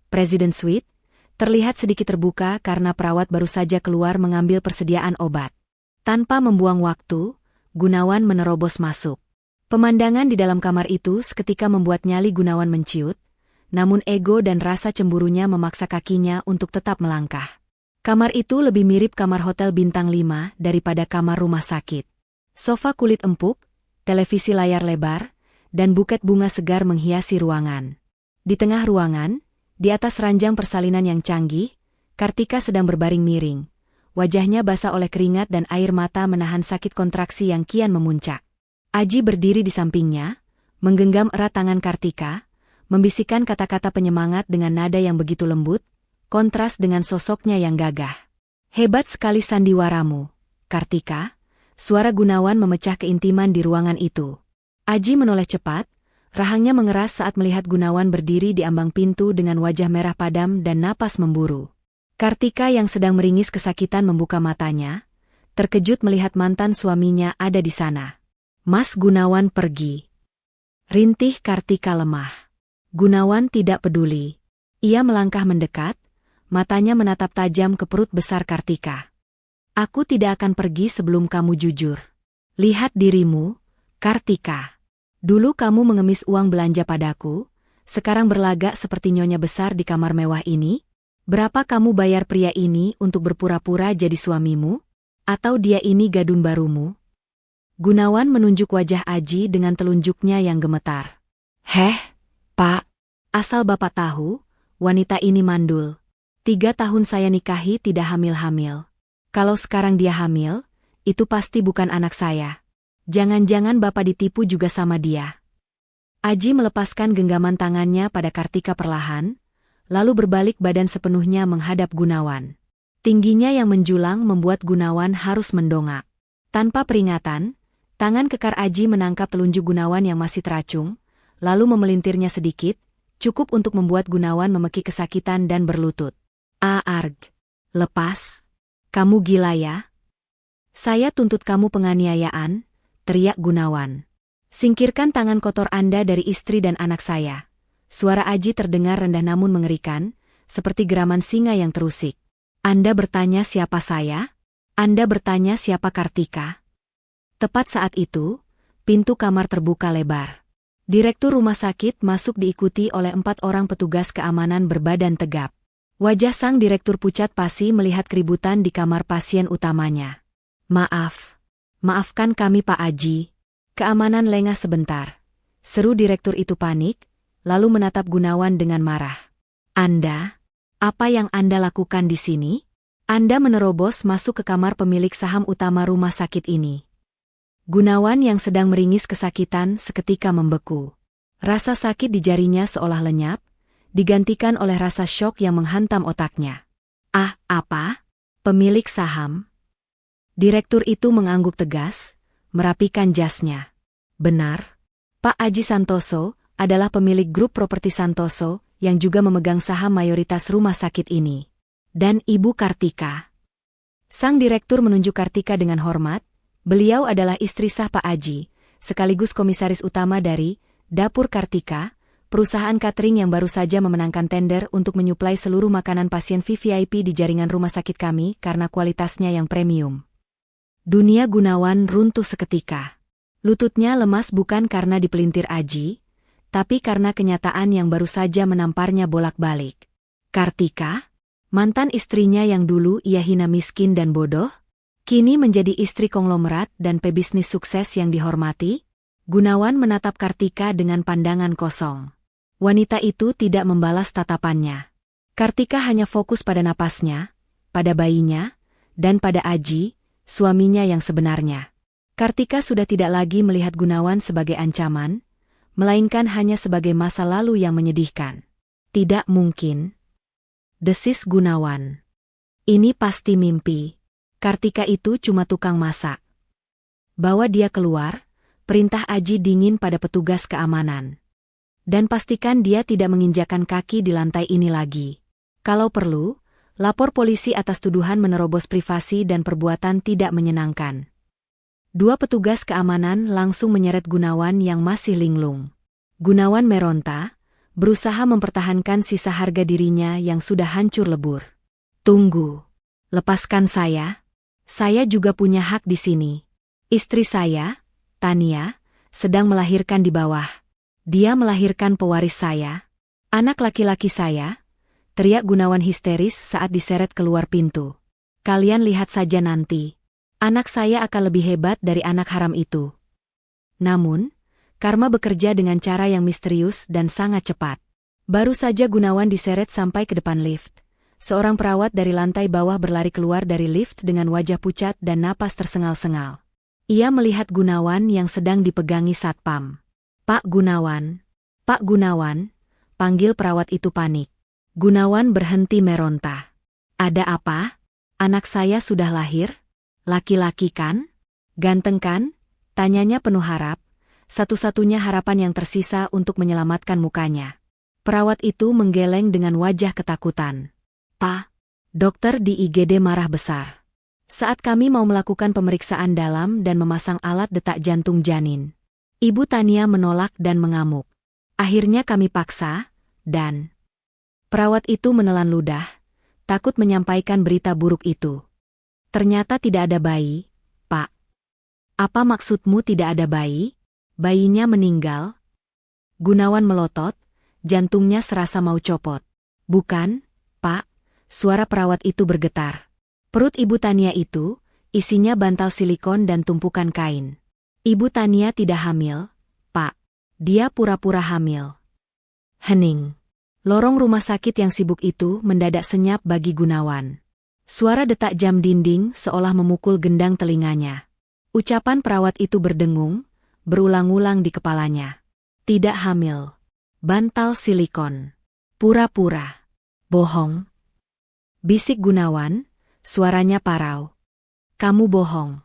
President Suite, terlihat sedikit terbuka karena perawat baru saja keluar mengambil persediaan obat. Tanpa membuang waktu, Gunawan menerobos masuk. Pemandangan di dalam kamar itu seketika membuat nyali Gunawan menciut, namun ego dan rasa cemburunya memaksa kakinya untuk tetap melangkah. Kamar itu lebih mirip kamar hotel bintang 5 daripada kamar rumah sakit. Sofa kulit empuk, televisi layar lebar, dan buket bunga segar menghiasi ruangan. Di tengah ruangan, di atas ranjang persalinan yang canggih, Kartika sedang berbaring miring. Wajahnya basah oleh keringat dan air mata menahan sakit kontraksi yang kian memuncak. Aji berdiri di sampingnya, menggenggam erat tangan Kartika, membisikkan kata-kata penyemangat dengan nada yang begitu lembut, kontras dengan sosoknya yang gagah. Hebat sekali sandiwaramu, Kartika. Suara Gunawan memecah keintiman di ruangan itu. Aji menoleh cepat, rahangnya mengeras saat melihat Gunawan berdiri di ambang pintu dengan wajah merah padam dan napas memburu. Kartika yang sedang meringis kesakitan membuka matanya, terkejut melihat mantan suaminya ada di sana. Mas Gunawan pergi. Rintih Kartika lemah. Gunawan tidak peduli. Ia melangkah mendekat, matanya menatap tajam ke perut besar Kartika. Aku tidak akan pergi sebelum kamu jujur. Lihat dirimu, Kartika. Dulu kamu mengemis uang belanja padaku, sekarang berlagak seperti nyonya besar di kamar mewah ini? Berapa kamu bayar pria ini untuk berpura-pura jadi suamimu? Atau dia ini gadun barumu? Gunawan menunjuk wajah Aji dengan telunjuknya yang gemetar. Heh, Pak. Asal Bapak tahu, wanita ini mandul. 3 tahun saya nikahi tidak hamil-hamil. Kalau sekarang dia hamil, itu pasti bukan anak saya. Jangan-jangan Bapak ditipu juga sama dia. Aji melepaskan genggaman tangannya pada Kartika perlahan, lalu berbalik badan sepenuhnya menghadap Gunawan. Tingginya yang menjulang membuat Gunawan harus mendongak. Tanpa peringatan, tangan kekar Aji menangkap telunjuk Gunawan yang masih teracung, lalu memelintirnya sedikit, cukup untuk membuat Gunawan memekik kesakitan dan berlutut. Arg. Lepas. Kamu gila ya? Saya tuntut kamu penganiayaan, teriak Gunawan. Singkirkan tangan kotor Anda dari istri dan anak saya. Suara Aji terdengar rendah namun mengerikan, seperti geraman singa yang terusik. Anda bertanya siapa saya? Anda bertanya siapa Kartika? Tepat saat itu, pintu kamar terbuka lebar. Direktur rumah sakit masuk diikuti oleh 4 orang petugas keamanan berbadan tegap. Wajah sang direktur pucat pasi melihat keributan di kamar pasien utamanya. Maafkan kami Pak Aji. Keamanan lengah sebentar. Seru direktur itu panik, lalu menatap Gunawan dengan marah. Anda? Apa yang Anda lakukan di sini? Anda menerobos masuk ke kamar pemilik saham utama rumah sakit ini. Gunawan yang sedang meringis kesakitan seketika membeku. Rasa sakit di jarinya seolah lenyap, digantikan oleh rasa syok yang menghantam otaknya. Apa? Pemilik saham? Direktur itu mengangguk tegas, merapikan jasnya. Benar. Pak Aji Santoso adalah pemilik grup properti Santoso yang juga memegang saham mayoritas rumah sakit ini. Dan Ibu Kartika. Sang direktur menunjuk Kartika dengan hormat. Beliau adalah istri sah Pak Aji, sekaligus komisaris utama dari Dapur Kartika, perusahaan catering yang baru saja memenangkan tender untuk menyuplai seluruh makanan pasien VVIP di jaringan rumah sakit kami karena kualitasnya yang premium. Dunia Gunawan runtuh seketika. Lututnya lemas bukan karena dipelintir Aji, tapi karena kenyataan yang baru saja menamparnya bolak-balik. Kartika, mantan istrinya yang dulu ia hina miskin dan bodoh, kini menjadi istri konglomerat dan pebisnis sukses yang dihormati. Gunawan menatap Kartika dengan pandangan kosong. Wanita itu tidak membalas tatapannya. Kartika hanya fokus pada napasnya, pada bayinya, dan pada Aji, suaminya yang sebenarnya. Kartika sudah tidak lagi melihat Gunawan sebagai ancaman, melainkan hanya sebagai masa lalu yang menyedihkan. Tidak mungkin. Desis Gunawan. Ini pasti mimpi. Kartika itu cuma tukang masak. Bawa dia keluar, perintah Aji dingin pada petugas keamanan. Dan pastikan dia tidak menginjakan kaki di lantai ini lagi. Kalau perlu, lapor polisi atas tuduhan menerobos privasi dan perbuatan tidak menyenangkan. 2 petugas keamanan langsung menyeret Gunawan yang masih linglung. Gunawan meronta, berusaha mempertahankan sisa harga dirinya yang sudah hancur lebur. Tunggu. Lepaskan saya. Saya juga punya hak di sini. Istri saya, Tania, sedang melahirkan di bawah. Dia melahirkan pewaris saya. Anak laki-laki saya, teriak Gunawan histeris saat diseret keluar pintu. Kalian lihat saja nanti. Anak saya akan lebih hebat dari anak haram itu. Namun, karma bekerja dengan cara yang misterius dan sangat cepat. Baru saja Gunawan diseret sampai ke depan lift. Seorang perawat dari lantai bawah berlari keluar dari lift dengan wajah pucat dan napas tersengal-sengal. Ia melihat Gunawan yang sedang dipegangi satpam. Pak Gunawan, Pak Gunawan, panggil perawat itu panik. Gunawan berhenti meronta. Ada apa? Anak saya sudah lahir? Laki-laki kan? Ganteng kan? Tanyanya penuh harap, satu-satunya harapan yang tersisa untuk menyelamatkan mukanya. Perawat itu menggeleng dengan wajah ketakutan. Pak, dokter di IGD marah besar. Saat kami mau melakukan pemeriksaan dalam dan memasang alat detak jantung janin. Ibu Tania menolak dan mengamuk. Akhirnya kami paksa, dan perawat itu menelan ludah, takut menyampaikan berita buruk itu. Ternyata tidak ada bayi, Pak. Apa maksudmu tidak ada bayi? Bayinya meninggal? Gunawan melotot, jantungnya serasa mau copot. Bukan, Pak, suara perawat itu bergetar. Perut Ibu Tania itu, isinya bantal silikon dan tumpukan kain. Ibu Tania tidak hamil, Pak. Dia pura-pura hamil. Hening. Lorong rumah sakit yang sibuk itu mendadak senyap bagi Gunawan. Suara detak jam dinding seolah memukul gendang telinganya. Ucapan perawat itu berdengung, berulang-ulang di kepalanya. Tidak hamil. Bantal silikon. Pura-pura. Bohong. Bisik Gunawan, suaranya parau. Kamu bohong.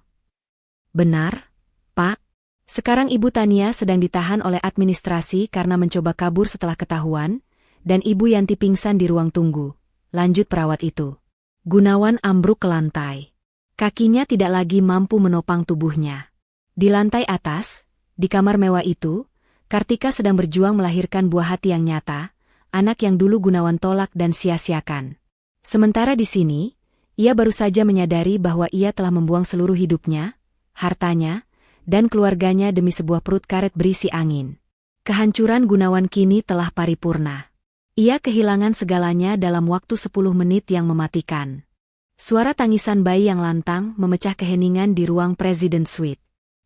Benar, Pak. Sekarang Ibu Tania sedang ditahan oleh administrasi karena mencoba kabur setelah ketahuan, dan Ibu Yanti pingsan di ruang tunggu. Lanjut perawat itu. Gunawan ambruk ke lantai. Kakinya tidak lagi mampu menopang tubuhnya. Di lantai atas, di kamar mewah itu, Kartika sedang berjuang melahirkan buah hati yang nyata, anak yang dulu Gunawan tolak dan sia-siakan. Sementara di sini, ia baru saja menyadari bahwa ia telah membuang seluruh hidupnya, hartanya, dan keluarganya demi sebuah perut karet berisi angin. Kehancuran Gunawan kini telah paripurna. Ia kehilangan segalanya dalam waktu 10 menit yang mematikan. Suara tangisan bayi yang lantang memecah keheningan di ruang Presiden Suite.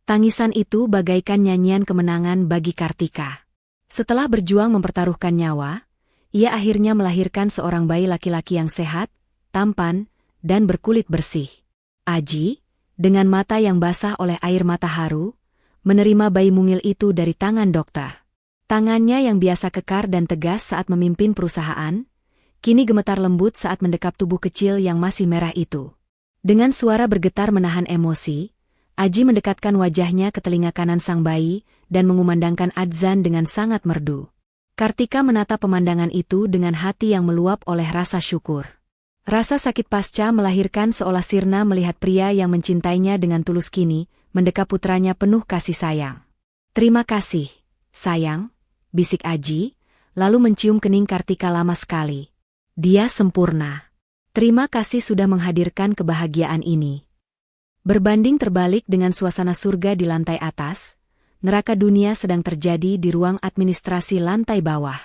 Tangisan itu bagaikan nyanyian kemenangan bagi Kartika. Setelah berjuang mempertaruhkan nyawa, ia akhirnya melahirkan seorang bayi laki-laki yang sehat, tampan, dan berkulit bersih. Aji, dengan mata yang basah oleh air mata haru, menerima bayi mungil itu dari tangan dokter. Tangannya yang biasa kekar dan tegas saat memimpin perusahaan, kini gemetar lembut saat mendekap tubuh kecil yang masih merah itu. Dengan suara bergetar menahan emosi, Aji mendekatkan wajahnya ke telinga kanan sang bayi dan mengumandangkan adzan dengan sangat merdu. Kartika menatap pemandangan itu dengan hati yang meluap oleh rasa syukur. Rasa sakit pasca melahirkan seolah sirna melihat pria yang mencintainya dengan tulus kini, mendekap putranya penuh kasih sayang. Terima kasih, sayang, bisik Aji, lalu mencium kening Kartika lama sekali. Dia sempurna. Terima kasih sudah menghadirkan kebahagiaan ini. Berbanding terbalik dengan suasana surga di lantai atas, neraka dunia sedang terjadi di ruang administrasi lantai bawah.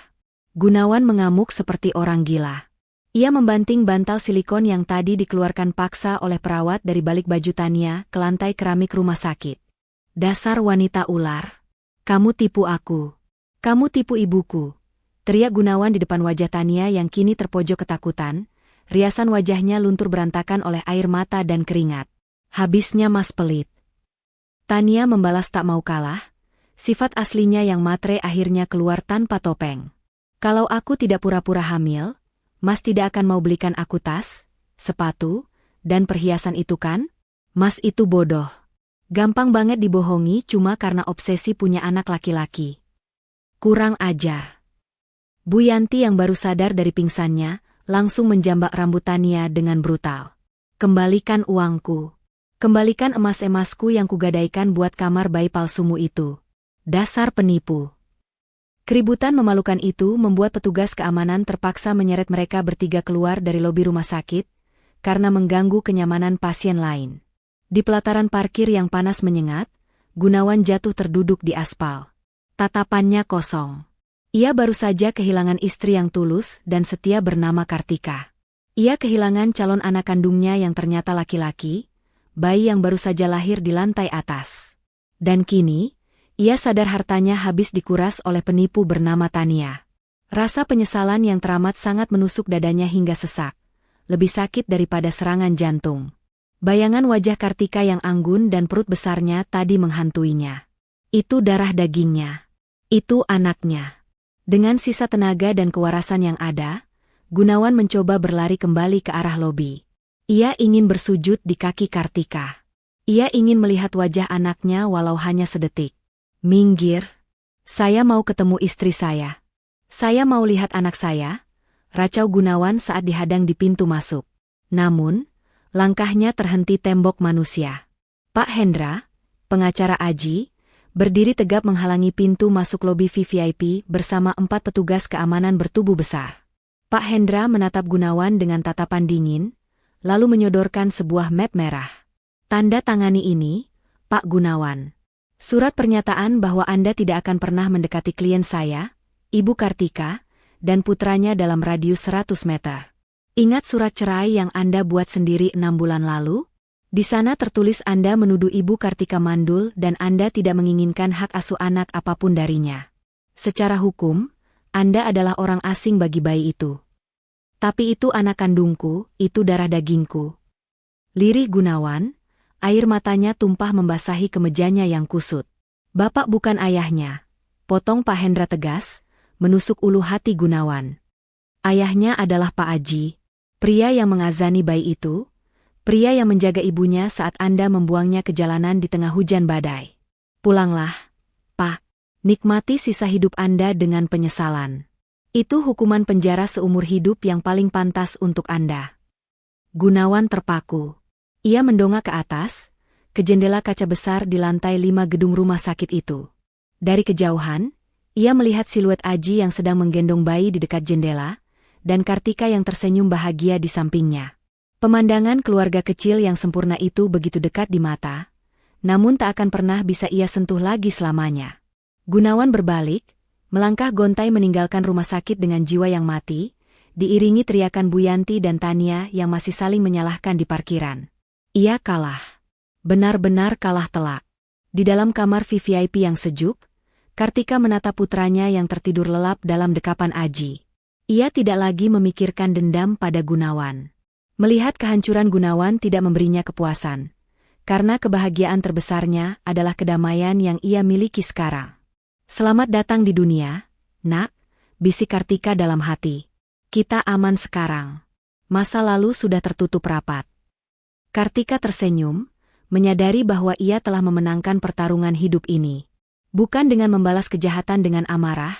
Gunawan mengamuk seperti orang gila. Ia membanting bantal silikon yang tadi dikeluarkan paksa oleh perawat dari balik baju Tania ke lantai keramik rumah sakit. Dasar wanita ular. Kamu tipu aku. Kamu tipu ibuku. Teriak Gunawan di depan wajah Tania yang kini terpojok ketakutan, riasan wajahnya luntur berantakan oleh air mata dan keringat. Habisnya mas pelit. Tania membalas tak mau kalah, sifat aslinya yang matre akhirnya keluar tanpa topeng. Kalau aku tidak pura-pura hamil, mas tidak akan mau belikan aku tas, sepatu, dan perhiasan itu kan? Mas itu bodoh. Gampang banget dibohongi cuma karena obsesi punya anak laki-laki. Kurang ajar. Bu Yanti yang baru sadar dari pingsannya, langsung menjambak rambut Tania dengan brutal. Kembalikan uangku. Kembalikan emas-emasku yang kugadaikan buat kamar bayi palsumu itu. Dasar penipu. Keributan memalukan itu membuat petugas keamanan terpaksa menyeret mereka bertiga keluar dari lobi rumah sakit, karena mengganggu kenyamanan pasien lain. Di pelataran parkir yang panas menyengat, Gunawan jatuh terduduk di aspal. Tatapannya kosong. Ia baru saja kehilangan istri yang tulus dan setia bernama Kartika. Ia kehilangan calon anak kandungnya yang ternyata laki-laki, bayi yang baru saja lahir di lantai atas. Dan kini, ia sadar hartanya habis dikuras oleh penipu bernama Tania. Rasa penyesalan yang teramat sangat menusuk dadanya hingga sesak. Lebih sakit daripada serangan jantung. Bayangan wajah Kartika yang anggun dan perut besarnya tadi menghantuinya. Itu darah dagingnya. Itu anaknya. Dengan sisa tenaga dan kewarasan yang ada, Gunawan mencoba berlari kembali ke arah lobi. Ia ingin bersujud di kaki Kartika. Ia ingin melihat wajah anaknya walau hanya sedetik. Minggir. Saya mau ketemu istri saya. Saya mau lihat anak saya, racau Gunawan saat dihadang di pintu masuk. Namun, langkahnya terhenti tembok manusia. Pak Hendra, pengacara Aji, berdiri tegap menghalangi pintu masuk lobi VVIP bersama 4 petugas keamanan bertubuh besar. Pak Hendra menatap Gunawan dengan tatapan dingin, lalu menyodorkan sebuah map merah. Tanda tangani ini, Pak Gunawan. Surat pernyataan bahwa Anda tidak akan pernah mendekati klien saya, Ibu Kartika, dan putranya dalam radius 100 meter. Ingat surat cerai yang Anda buat sendiri 6 bulan lalu? Di sana tertulis Anda menuduh Ibu Kartika mandul dan Anda tidak menginginkan hak asuh anak apapun darinya. Secara hukum, Anda adalah orang asing bagi bayi itu. Tapi itu anak kandungku, itu darah dagingku. Lirih Gunawan, air matanya tumpah membasahi kemejanya yang kusut. Bapak bukan ayahnya, potong Pak Hendra tegas, menusuk ulu hati Gunawan. Ayahnya adalah Pak Aji, pria yang mengazani bayi itu, pria yang menjaga ibunya saat Anda membuangnya ke jalanan di tengah hujan badai. Pulanglah, Pak. Nikmati sisa hidup Anda dengan penyesalan. Itu hukuman penjara seumur hidup yang paling pantas untuk Anda. Gunawan terpaku. Ia mendongak ke atas, ke jendela kaca besar di lantai 5 gedung rumah sakit itu. Dari kejauhan, ia melihat siluet Aji yang sedang menggendong bayi di dekat jendela, dan Kartika yang tersenyum bahagia di sampingnya. Pemandangan keluarga kecil yang sempurna itu begitu dekat di mata, namun tak akan pernah bisa ia sentuh lagi selamanya. Gunawan berbalik, melangkah gontai meninggalkan rumah sakit dengan jiwa yang mati, diiringi teriakan Bu Yanti dan Tania yang masih saling menyalahkan di parkiran. Ia kalah. Benar-benar kalah telak. Di dalam kamar VVIP yang sejuk, Kartika menatap putranya yang tertidur lelap dalam dekapan Aji. Ia tidak lagi memikirkan dendam pada Gunawan. Melihat kehancuran Gunawan tidak memberinya kepuasan, karena kebahagiaan terbesarnya adalah kedamaian yang ia miliki sekarang. Selamat datang di dunia, nak, bisik Kartika dalam hati. Kita aman sekarang. Masa lalu sudah tertutup rapat. Kartika tersenyum, menyadari bahwa ia telah memenangkan pertarungan hidup ini. Bukan dengan membalas kejahatan dengan amarah,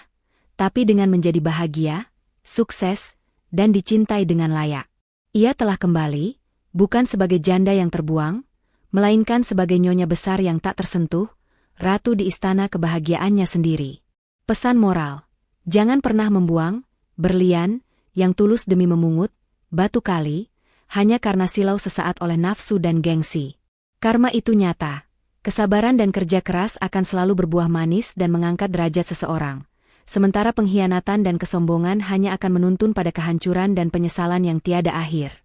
tapi dengan menjadi bahagia, sukses, dan dicintai dengan layak. Ia telah kembali, bukan sebagai janda yang terbuang, melainkan sebagai nyonya besar yang tak tersentuh, ratu di istana kebahagiaannya sendiri. Pesan moral, jangan pernah membuang berlian yang tulus demi memungut batu kali, hanya karena silau sesaat oleh nafsu dan gengsi. Karma itu nyata, kesabaran dan kerja keras akan selalu berbuah manis dan mengangkat derajat seseorang, sementara pengkhianatan dan kesombongan hanya akan menuntun pada kehancuran dan penyesalan yang tiada akhir.